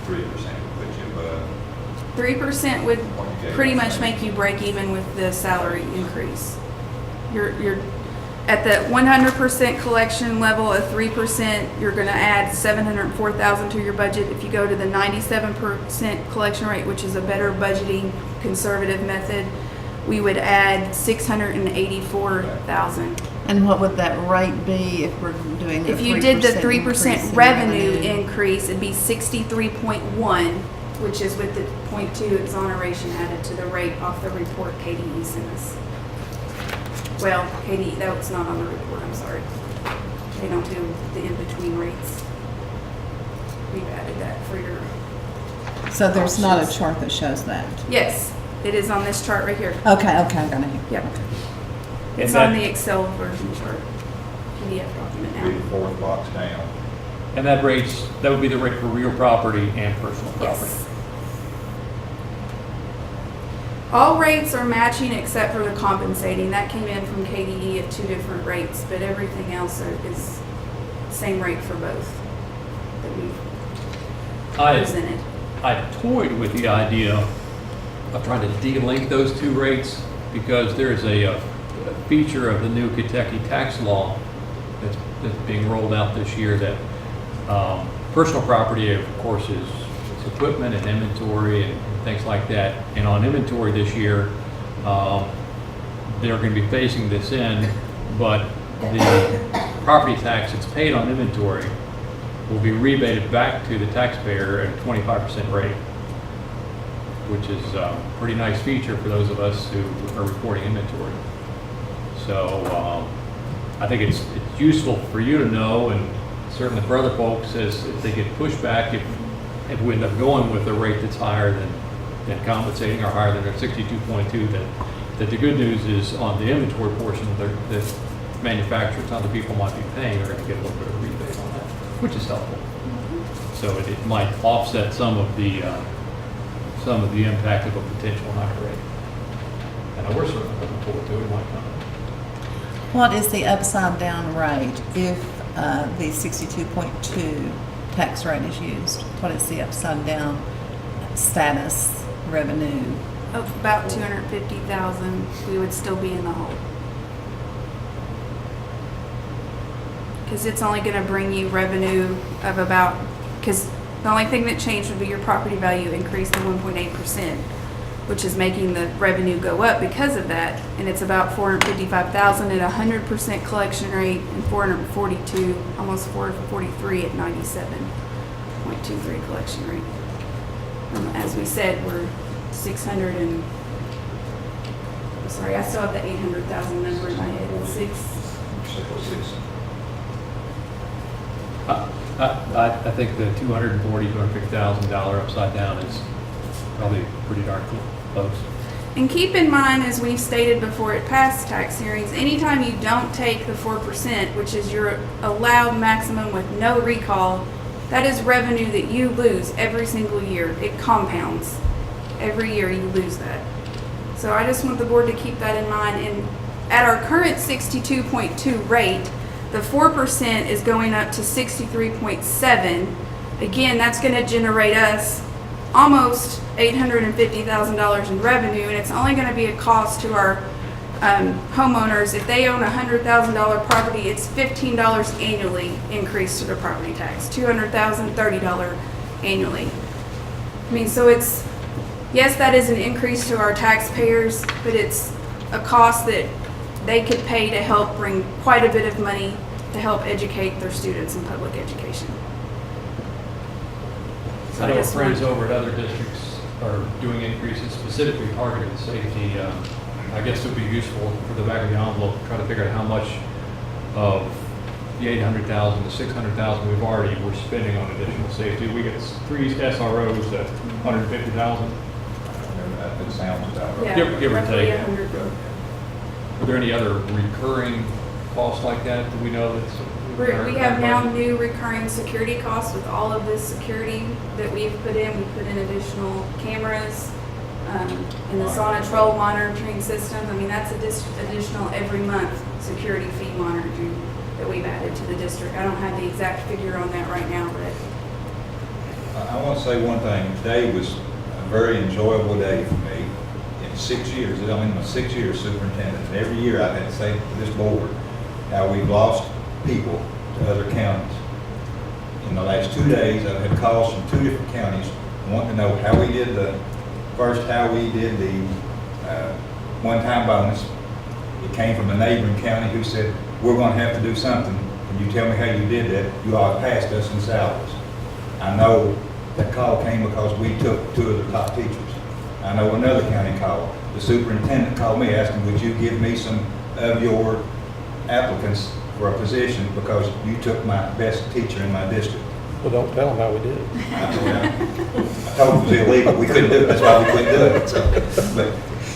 3% would put you above. 3% would pretty much make you break even with the salary increase. You're at the 100% collection level of 3%, you're gonna add $704,000 to your budget. If you go to the 97% collection rate, which is a better budgeting conservative method, we would add $684,000. And what would that rate be if we're doing the 3% If you did the 3% increase in revenue increase, it'd be 63.1, which is with the 0.2 exoneration added to the rate off the report KDE sent us. Well, KDE, that was not on the report, I'm sorry. They don't do the in-between rates. We've added that for your, So there's not a chart that shows that? yes, it is on this chart right here. Okay, I got it. Yep. Okay. It's And on that- the Excel version chart, PDF document Be the now. fourth box down. And that would be the rate for real property and personal property. Yes. All rates are matching except for the compensating. That came in from KDE at 2 different rates, but everything else is same rate for both that we've presented. I toyed with the idea of trying to de-link those two rates because there's a feature of the new Kentucky tax law that's being rolled out this year that personal property, of course, is equipment and inventory and things like that. And on inventory this year, they're going to be phasing this in, but the property tax that's paid on inventory will be rebated back to the taxpayer at a 25% rate, which is a pretty nice feature for those of us who are reporting inventory. So I think it's useful for you to know, and certainly for other folks, as if they get pushback, if we end up going with a rate that's higher than compensating or higher than their 62.2, that the good news is on the inventory portion, that manufacturers, other people might be paying, are going to get a little bit of rebate on that, which is helpful. So it might offset some of the impact of a potential higher rate. And we're certainly looking forward to it. It might come. What is the upside down rate if the 62.2 tax rate is used? What is the upside down status revenue? Of about 250,000, we would still be in the hole. Because it's only going to bring you revenue of about, because the only thing that changed would be your property value increased to 1.8%, which is making the revenue go up because of that. And it's about 455,000 at 100% collection rate and 442, almost 443 at 97.23 collection rate. As we said, we're 600 and, I'm sorry, I still have the 800,000 number in my head, and 606. I think the $250,000 upside down is probably pretty darn close. And keep in mind, as we've stated before at past tax hearings, anytime you don't take the 4%, which is your allowed maximum with no recall, that is revenue that you lose every single year. It compounds. Every year you lose that. So I just want the board to keep that in mind. And at our current 62.2 rate, the 4% is going up to 63.7. Again, that's going to generate us almost $850,000 in revenue, and it's only going to be a cost to our homeowners. If they own a $100,000 property, it's $15 annually increase to their property tax. $200,000, $30 annually. I mean, so it's, yes, that is an increase to our taxpayers, but it's a cost that they could pay to help bring quite a bit of money to help educate their students in public education. So I know just friends want- over at other districts are doing increases specifically targeted safety. I guess it would be useful for the back of the envelope to try to figure out how much of the 800,000 to 600,000 we've already we're spending on additional safety. We get 3 SROs at 150,000. It sounds about right. Yeah, Give or roughly take. 100. Are there any other recurring costs like that? Do we know that's? We have now new recurring security costs with all of this security that we've put in. We put in additional cameras, in the Sonatrol monitoring system. I mean, that's additional every month security fee monitoring that we've added to the district. I don't have the exact figure on that right now, but I want to say one thing. Today was a very enjoyable day for me. In 6 years, I'm in my 6th year as superintendent, and every year I've had to say to this board how we've lost people to other counties. In the last 2 days, I've had calls from 2 different counties wanting to know how we did the one-time bonus. It came from a neighboring county who said, we're going to have to do something. Can you tell me how you did that? You all passed us in salaries. I know that call came because we took 2 of the top teachers. I know another county called. The superintendent called me asking, would you give me some of your applicants for a position because you took my best teacher in my district? Well, don't tell them how we did it. I told them it was illegal. We couldn't do it. That's why we couldn't do it. So, but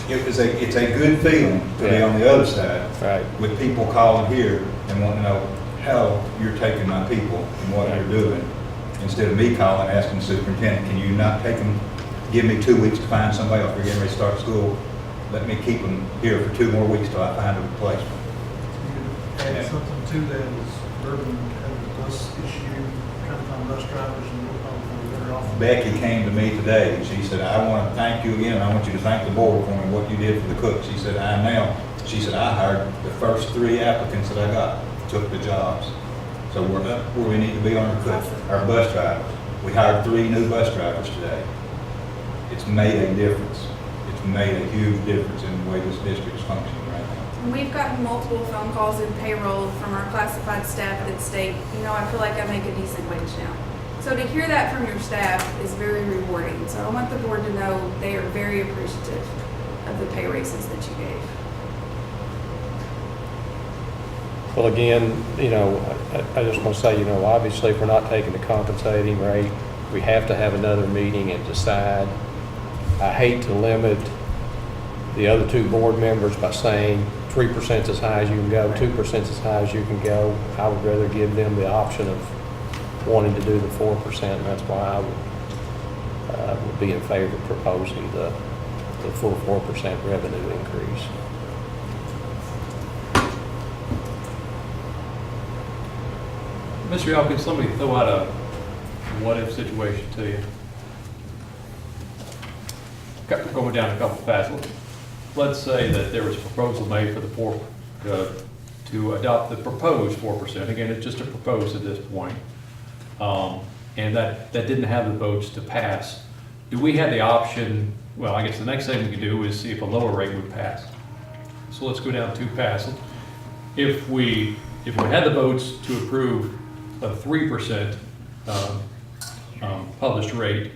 it's a good feeling to be on the other side. Right. With people calling here and wanting to know how you're taking my people and what you're doing. Instead of me calling, asking the superintendent, can you not take them, give me 2 weeks to find somebody else? We're getting ready to start school. Let me keep them here for 2 more weeks till I find a replacement. Add something to that is urban had a bus issue, trying to find bus drivers and we're probably better off. Becky came to me today and she said, I want to thank you again. I want you to thank the board for me, what you did for the cooks. She said, she said, I hired the first 3 applicants that I got, took the jobs. So we're up where we need to be on our cooks, our bus drivers. We hired 3 new bus drivers today. It's made a difference. It's made a huge difference in the way this district is functioning right now. And we've gotten multiple phone calls in payroll from our classified staff that state, I feel like I make a decent wage now. So to hear that from your staff is very rewarding. So I want the board to know they are very appreciative of the pay raises that you gave. Well, again, I just want to say, obviously if we're not taking the compensating rate, we have to have another meeting and decide. I hate to limit the other 2 board members by saying 3% is as high as you can go, 2% is as high as you can go. I would rather give them the option of wanting to do the 4%, and that's why I would be in favor of proposing the full 4% revenue increase. Mr. Elkins, let me throw out a what-if situation to you. Going down a couple paths. Let's say that there was a proposal made for to adopt the proposed 4%. Again, it's just a proposal at this point. And that didn't have the votes to pass. Do we have the option, well, I guess the next thing we could do is see if a lower rate would pass. So let's go down 2 paths. If we had the votes to approve a 3% published rate,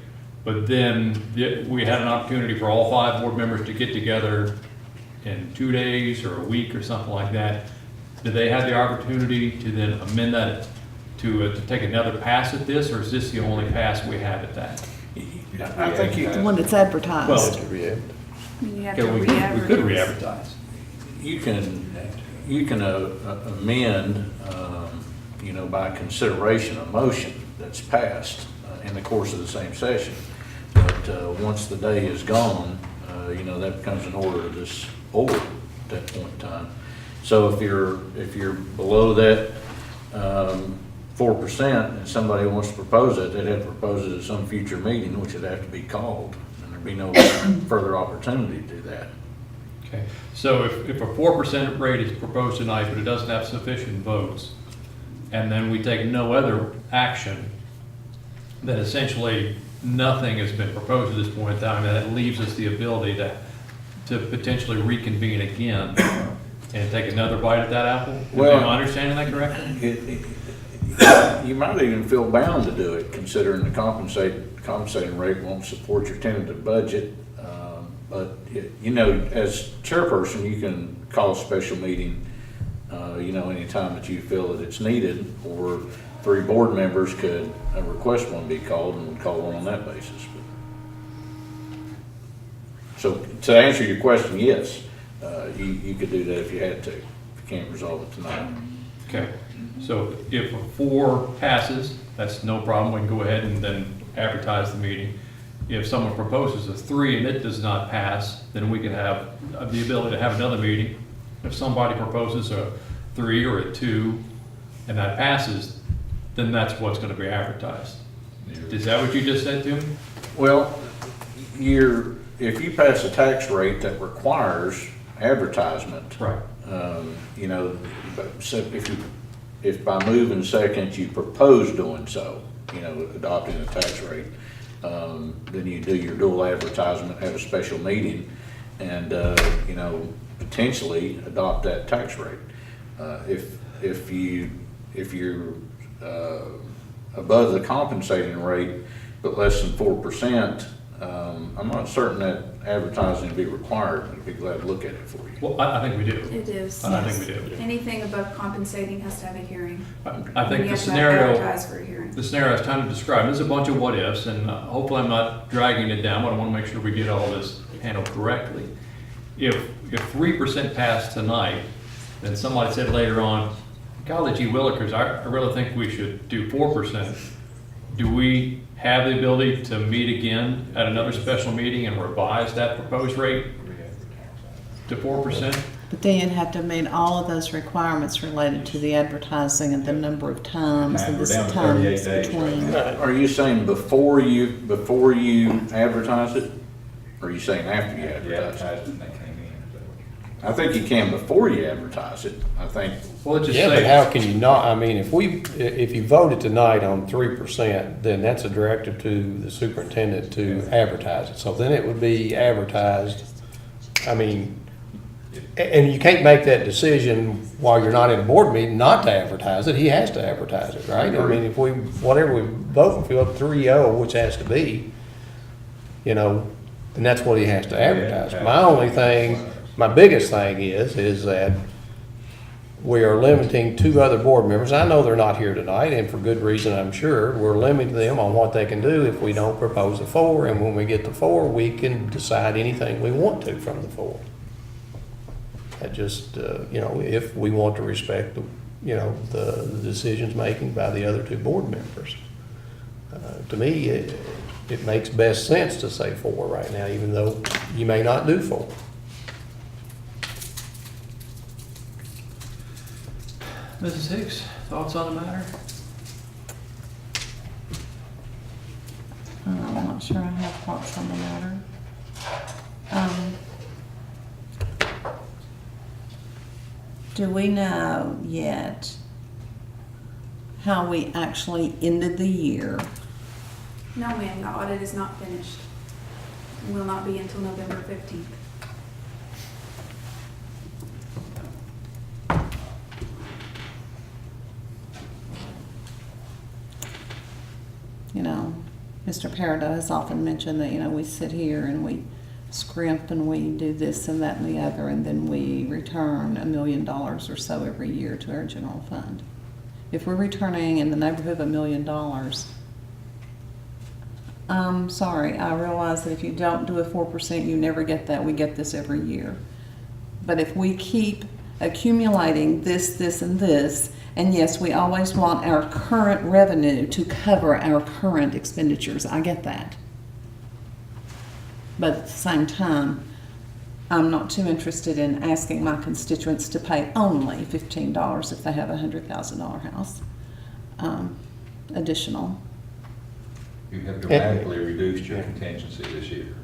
but then we had an opportunity for all 5 board members to get together in 2 days or a week or something like that, do they have the opportunity to then amend that to take another pass at this, or is this the only pass we have at that? I think The one that's advertised. Well, You have okay, to we could re-advertise. you can amend, by consideration, a motion that's passed in the course of the same session. But once the day is gone, that becomes an order of this board at that point in time. So if you're below that 4% and somebody wants to propose it, they'd have to propose it at some future meeting, which would have to be called, and there'd be no further opportunity to do that. Okay, so if a 4% rate is proposed tonight, but it doesn't have sufficient votes, and then we take no other action, then essentially nothing has been proposed at this point in time, and that leaves us the ability to potentially reconvene again and take another bite at that apple? Am I understanding that correctly? You might even feel bound to do it, considering the compensating rate won't support your tentative budget. But, as chairperson, you can call a special meeting, anytime that you feel that it's needed, or 3 board members could request one be called and would call one on that basis. So to answer your question, yes, you could do that if you had to. If you can't resolve it tonight. Okay, so if a 4 passes, that's no problem, we can go ahead and then advertise the meeting. If someone proposes a 3 and it does not pass, then we can have the ability to have another meeting. If somebody proposes a 3 or a 2 and that passes, then that's what's gonna be advertised. Is that what you just said to me? Well, if you pass a tax rate that requires advertisement, Right. you know, so if by moving second you propose doing so, you know, adopting a tax rate, then you do your dual advertisement, have a special meeting, and, you know, potentially adopt that tax rate. If you're above the compensating rate, but less than 4%, I'm not certain that advertising will be required. I'd be glad to look at it for you. Well, I think we do. It is. I think we do. Anything above compensating has to have a hearing. I And think you the have to scenario, advertise for a hearing. the scenario I was trying to describe, there's a bunch of what ifs, and hopefully I'm not dragging it down, but I want to make sure we get all this handled correctly. If 3% passed tonight, then somebody said later on, golly gee willikers, I really think we should do 4%. Do we have the ability to meet again at another special meeting and revise that proposed rate to 4%? But then you'd have to meet all of those requirements related to the advertising and the number of times and We're the down to times 38 days between. Are you saying before you advertise it? Or are you saying after you Yeah, advertise it? advertised when they came in. I think you can before you advertise it. I think, Well, let's just Yeah, but say, how can you not, I mean, if you voted tonight on 3%, then that's a directive to the superintendent to advertise it. So then it would be advertised, I mean, and you can't make that decision while you're not in a board meeting not to advertise it. He has to advertise it, right? I mean, whatever we vote, if we vote 3-0, which has to be, you know, then that's what he has to advertise. My biggest thing is that we are limiting 2 other board members. I know they're not here tonight, and for good reason, I'm sure. We're limiting them on what they can do if we don't propose a 4, and when we get to 4, we can decide anything we want to from the 4. That just, you know, if we want to respect, you know, the decisions making by the other 2 board members. To me, it makes best sense to say 4 right now, even though you may not do 4. Mrs. Hicks, thoughts on the matter? I'm not sure I have thoughts on the matter. Do we know yet how we actually ended the year? No, ma'am, the audit is not finished. It will not be until November 15th. You know, Mr. Parada has often mentioned that, you know, we sit here and we scrimp and we do this and that and the other, and then we return $1 million or so every year to our general fund. If we're returning in the neighborhood of $1 million, I'm sorry, I realize that if you don't do a 4%, you never get that. We get this every year. But if we keep accumulating this, and this, and yes, we always want our current revenue to cover our current expenditures. I get that. But at the same time, I'm not too interested in asking my constituents to pay only $15 if they have a $100,000 house additional. You have dramatically reduced your contingency this year.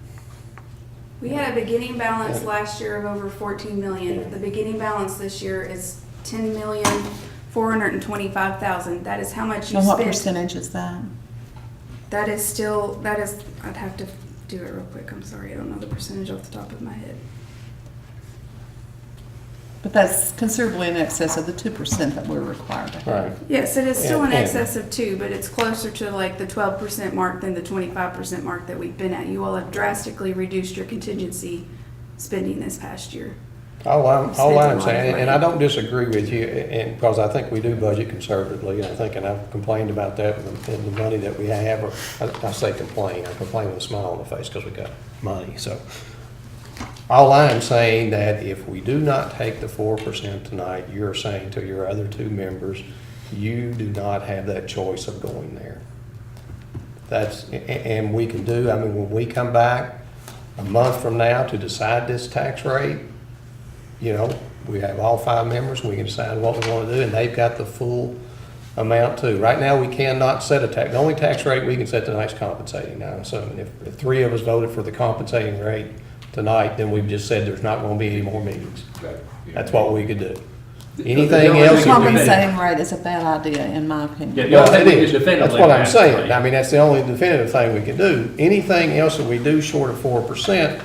We had a beginning balance last year of over 14 million. The beginning balance this year is 10,425,000. That is how much you And what spent. percentage is that? That is, I'd have to do it real quick. I'm sorry, I don't know the percentage off the top of my head. But that's considerably in excess of the 2% that we're required to have. Right. Yes, it is still in And- excess of 2, but it's closer to like the 12% mark than the 25% mark that we've been at. You all have drastically reduced your contingency spending this past year. All I'm Spent a lot of saying, and I money. don't disagree with you, and because I think we do budget conservatively, and I think, and I've complained about that and the money that we have, or I say complain with a smile on the face because we got money, so. All I'm saying that if we do not take the 4% tonight, you're saying to your other two members, you do not have that choice of going there. And we can do, I mean, when we come back a month from now to decide this tax rate, you know, we have all 5 members, we can decide what we want to do, and they've got the full amount too. Right now, we cannot set a tax, the only tax rate we can set tonight's compensating now. So if 3 of us voted for the compensating rate tonight, then we've just said there's not going to be any more meetings. That's what we could do. Anything else? Compensating rate is a bad idea, in my opinion. Yeah, Well, it is. definitively That's what I'm pass, saying. right? I mean, that's the only definitive thing we can do. Anything else that we do short of 4%,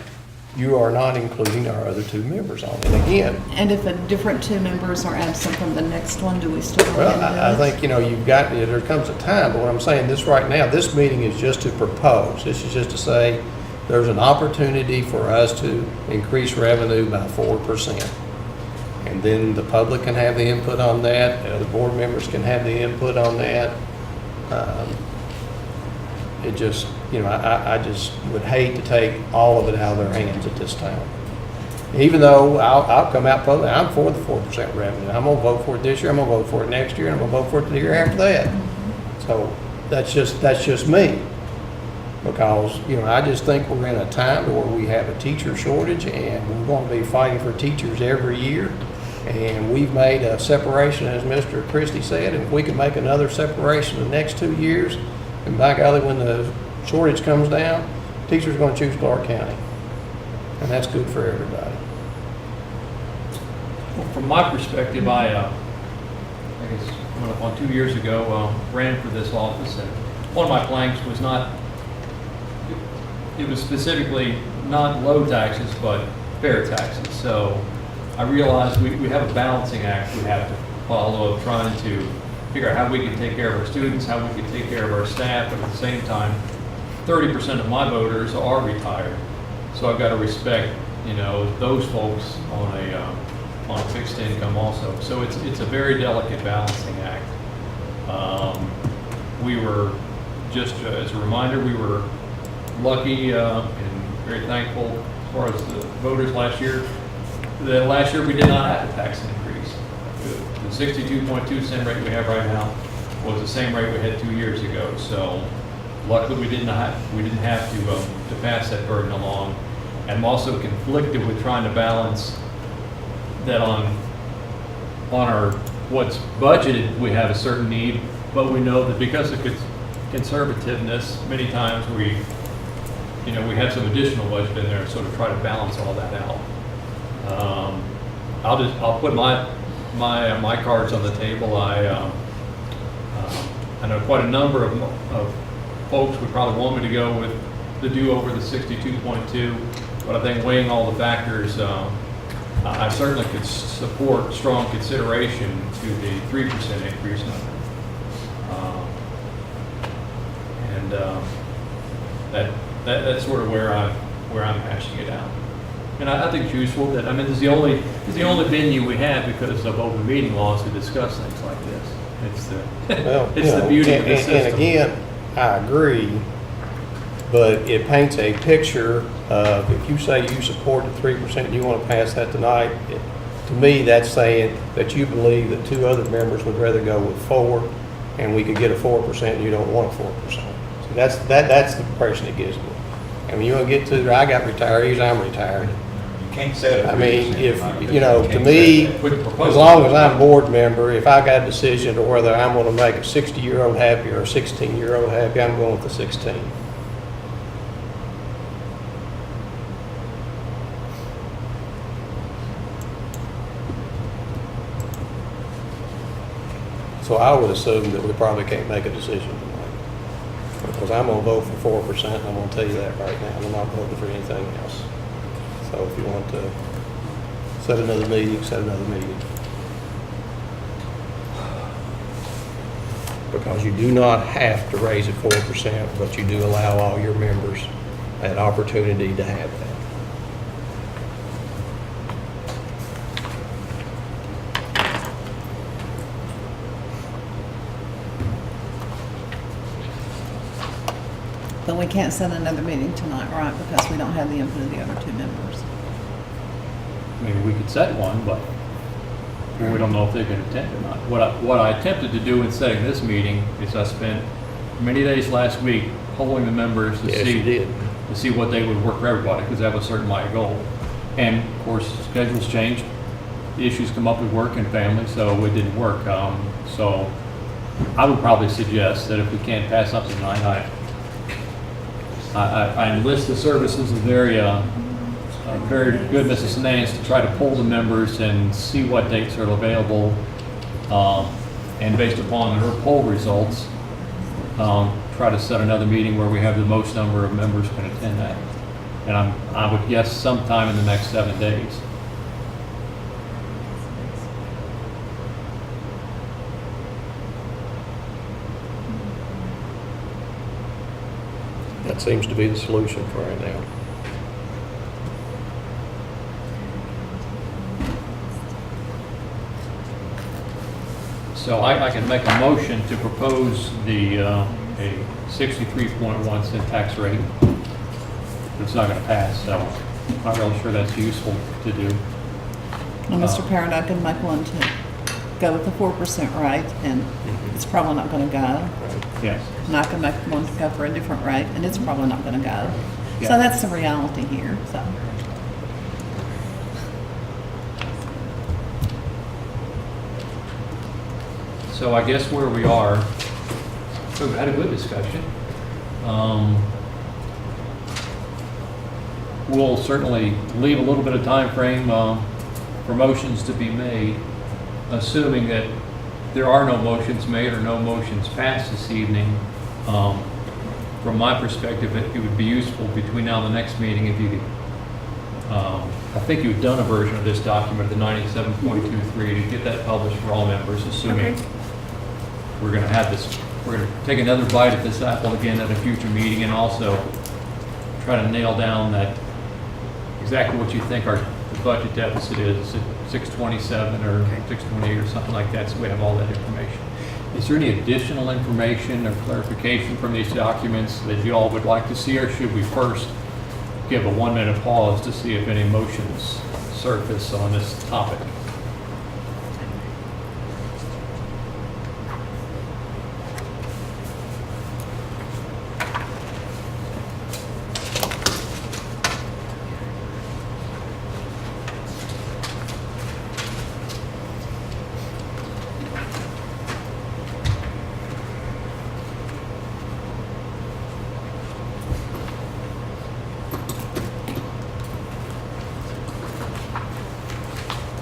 you are not including our other 2 members on it. Again, And if a different 2 members are absent from the next one, do we still go well, ahead and do I it? think, you know, you've got, there comes a time, but what I'm saying, this right now, this meeting is just to propose. This is just to say, there's an opportunity for us to increase revenue by 4%. And then the public can have the input on that, the other board members can have the input on that. It just, you know, I just would hate to take all of it out of their hands at this time. Even though I'll come out public, I'm for the 4% revenue. I'm gonna vote for it this year, I'm gonna vote for it next year, and I'm gonna vote for it the year after that. So that's just me. Because, you know, I just think we're in a time where we have a teacher shortage and we're going to be fighting for teachers every year. And we've made a separation, as Mr. Christie said, and if we can make another separation the next 2 years, and by golly, when the shortage comes down, teachers are going to choose Clark County. And that's good for everybody. From my perspective, I guess coming up on 2 years ago, ran for this office, and one of my planks was not, it was specifically not low taxes, but fair taxes. So I realized we have a balancing act we have to follow of trying to figure out how we can take care of our students, how we can take care of our staff, but at the same time, 30% of my voters are retired. So I've got to respect, you know, those folks on a fixed income also. So it's a very delicate balancing act. We were, just as a reminder, we were lucky and very thankful as far as the voters last year. That last year we did not have a tax increase. The 62.2 cent rate we have right now was the same rate we had 2 years ago. So luckily we didn't have to pass that burden along. And I'm also conflicted with trying to balance that on our what's budgeted. We have a certain need, but we know that because of conservativeness, many times we have some additional budget in there, so to try to balance all that out. I'll put my cards on the table. I know quite a number of folks would probably want me to go with the do-over, the 62.2, but I think weighing all the factors, I certainly could support strong consideration to the 3% increase number. That's sort of where I'm hashing it out. And I think it's useful that, I mean, this is the only venue we have because of open meeting laws to discuss things like this. It's the beauty of the system. And again, I agree, but it paints a picture of, if you say you support the 3% and you want to pass that tonight, to me, that's saying that you believe that 2 other members would rather go with 4 and we could get a 4% and you don't want a 4%. So that's the impression it gives me. And when you want to get to, I got retirees, I'm retired. You can't set it. I mean, if, you know, to me, as long as I'm a board member, if I got a decision to whether I'm going to make a 60-year-old happy or a 16-year-old happy, I'm going with the 16. So I would assume that we probably can't make a decision tonight. Because I'm going to vote for 4%, and I'm going to tell you that right now. I'm not voting for anything else. So if you want to set another meeting, set another meeting. Because you do not have to raise it 4%, but you do allow all your members that opportunity to have that. But we can't set another meeting tonight, right, because we don't have the input of the other 2 members. maybe we could set one, but we don't know if they can attend or not. What I attempted to do in setting this meeting is I spent many days last week polling the members to Yes, you did. see what they would work for everybody, because that was certainly my goal. And of course, schedules changed, the issues come up with work and family, so it didn't work. So I would probably suggest that if we can't pass something tonight, I enlist the services of very good Mrs. Nance to try to poll the members and see what dates are available. And based upon her poll results, try to set another meeting where we have the most number of members can attend that. And I would guess sometime in the next 7 days. That seems to be the solution for right now. So I can make a motion to propose a 63.1 cent tax rate. It's not going to pass, so I'm not really sure that's useful to do. And Mr. Parent, I can make one to go with the 4% rate, and it's probably not gonna go. Yes. And I can make one to go for a different rate, and it's probably not gonna go. Yeah. So that's the reality here, so. So I guess where we are, so we had a good discussion. We'll certainly leave a little bit of time frame for motions to be made, assuming that there are no motions made or no motions passed this evening. From my perspective, it would be useful between now and the next meeting if you could, I think you've done a version of this document, the 97.23, to get that published for all members, assuming Okay. we're going to have this, we're going to take another bite at this apple again at a future meeting, and also try to nail down that, exactly what you think the budget deficit is. Is it 627 or 628 or something like that, so we have all that information. Is there any additional information or clarification from these documents that you all would like to see, or should we first give a 1-minute pause to see if any motions surface on this topic?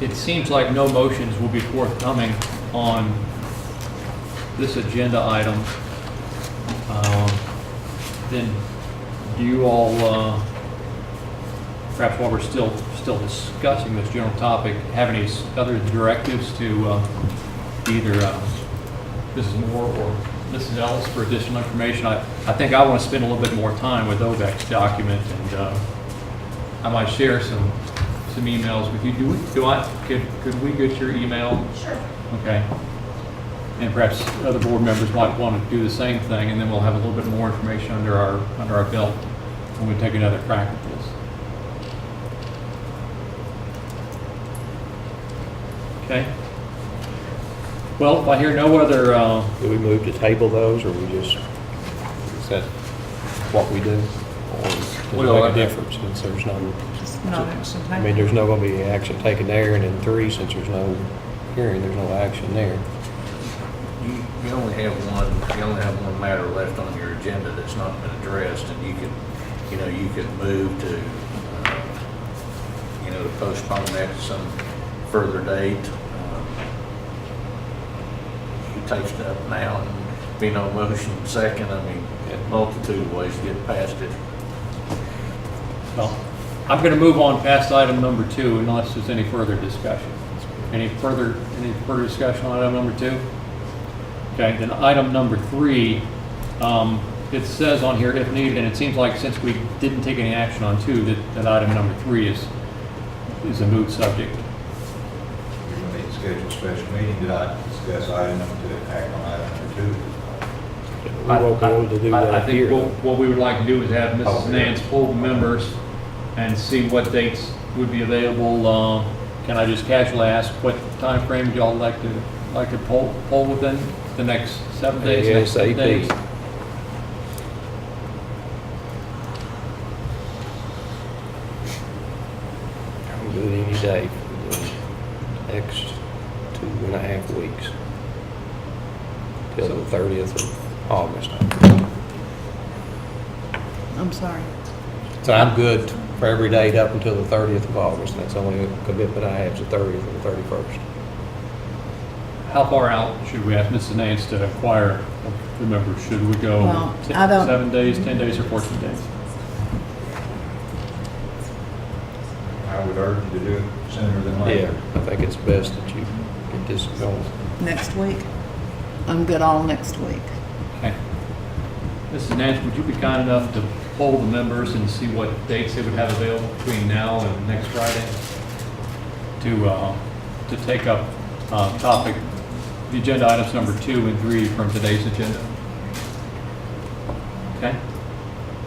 It seems like no motions will be forthcoming on this agenda item. Then do you all, perhaps while we're still discussing this general topic, have any other directives to either Mrs. Moore or Mrs. Ellis for additional information? I think I want to spend a little bit more time with OVEC's document, and I might share some emails with you. Could we get your email? Sure. Okay. And perhaps other board members might want to do the same thing, and then we'll have a little bit more information under our belt when we take another crack at this. Okay. Well, if I hear no other, Do we move to table those, or is that what we do? Or does it Well, make a difference since there's no, Just not action I mean, there's no going to be action taken there, and then 3, since there's no hearing, there's no action there. You only have one matter left on your agenda that's not been addressed, and you could move to, to postpone that to some further date. You take stuff now and be no motion second. I mean, multitude of ways to get past it. well, I'm going to move on past item number 2 unless there's any further discussion. Any further discussion on item number 2? Okay, then item number 3, it says on here if needed, and it seems like since we didn't take any action on 2, that item number 3 is a moot subject. We need to schedule a special meeting to discuss item number 2, act on item number 2. We won't be able to do I that think here. what we would like to do is have Mrs. Okay. Nance poll the members and see what dates would be available. Can I just casually ask what time frame would y'all like to poll within the next 7 days? Next 7 days? ASAP. I'll do it any day for the next 2.5 weeks. Till the 30th of August. I'm sorry. So I'm good for every date up until the 30th of August. That's the only commitment I have is the 30th and the 31st. How far out should we ask Mrs. Nance to acquire the members? Should we go Well, I don't- 7 days, 10 days, or 14 days? I would urge you to do it sooner than Yeah, later. I think it's best that you get this going. Next week? I'm good all next week. Okay. Mrs. Nance, would you be kind enough to poll the members and see what dates they would have available between now and next Friday to take up topic, the agenda items number 2 and 3 from today's agenda? Okay,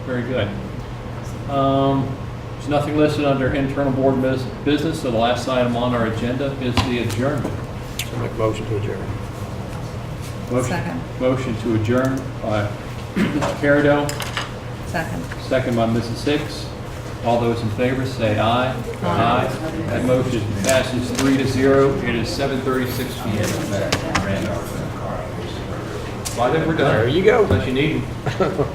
very good. There's nothing listed under internal board business, so the last item on our agenda is the adjournment. So make a motion to adjourn. Second. Motion to adjourn by Mr. Carido, Second. second by Mrs. Hicks. All those in favor say aye. Aye. That motion passes 3-0. It is 7:36 p.m. Well, I think we're done. There you go. Unless you need 'em.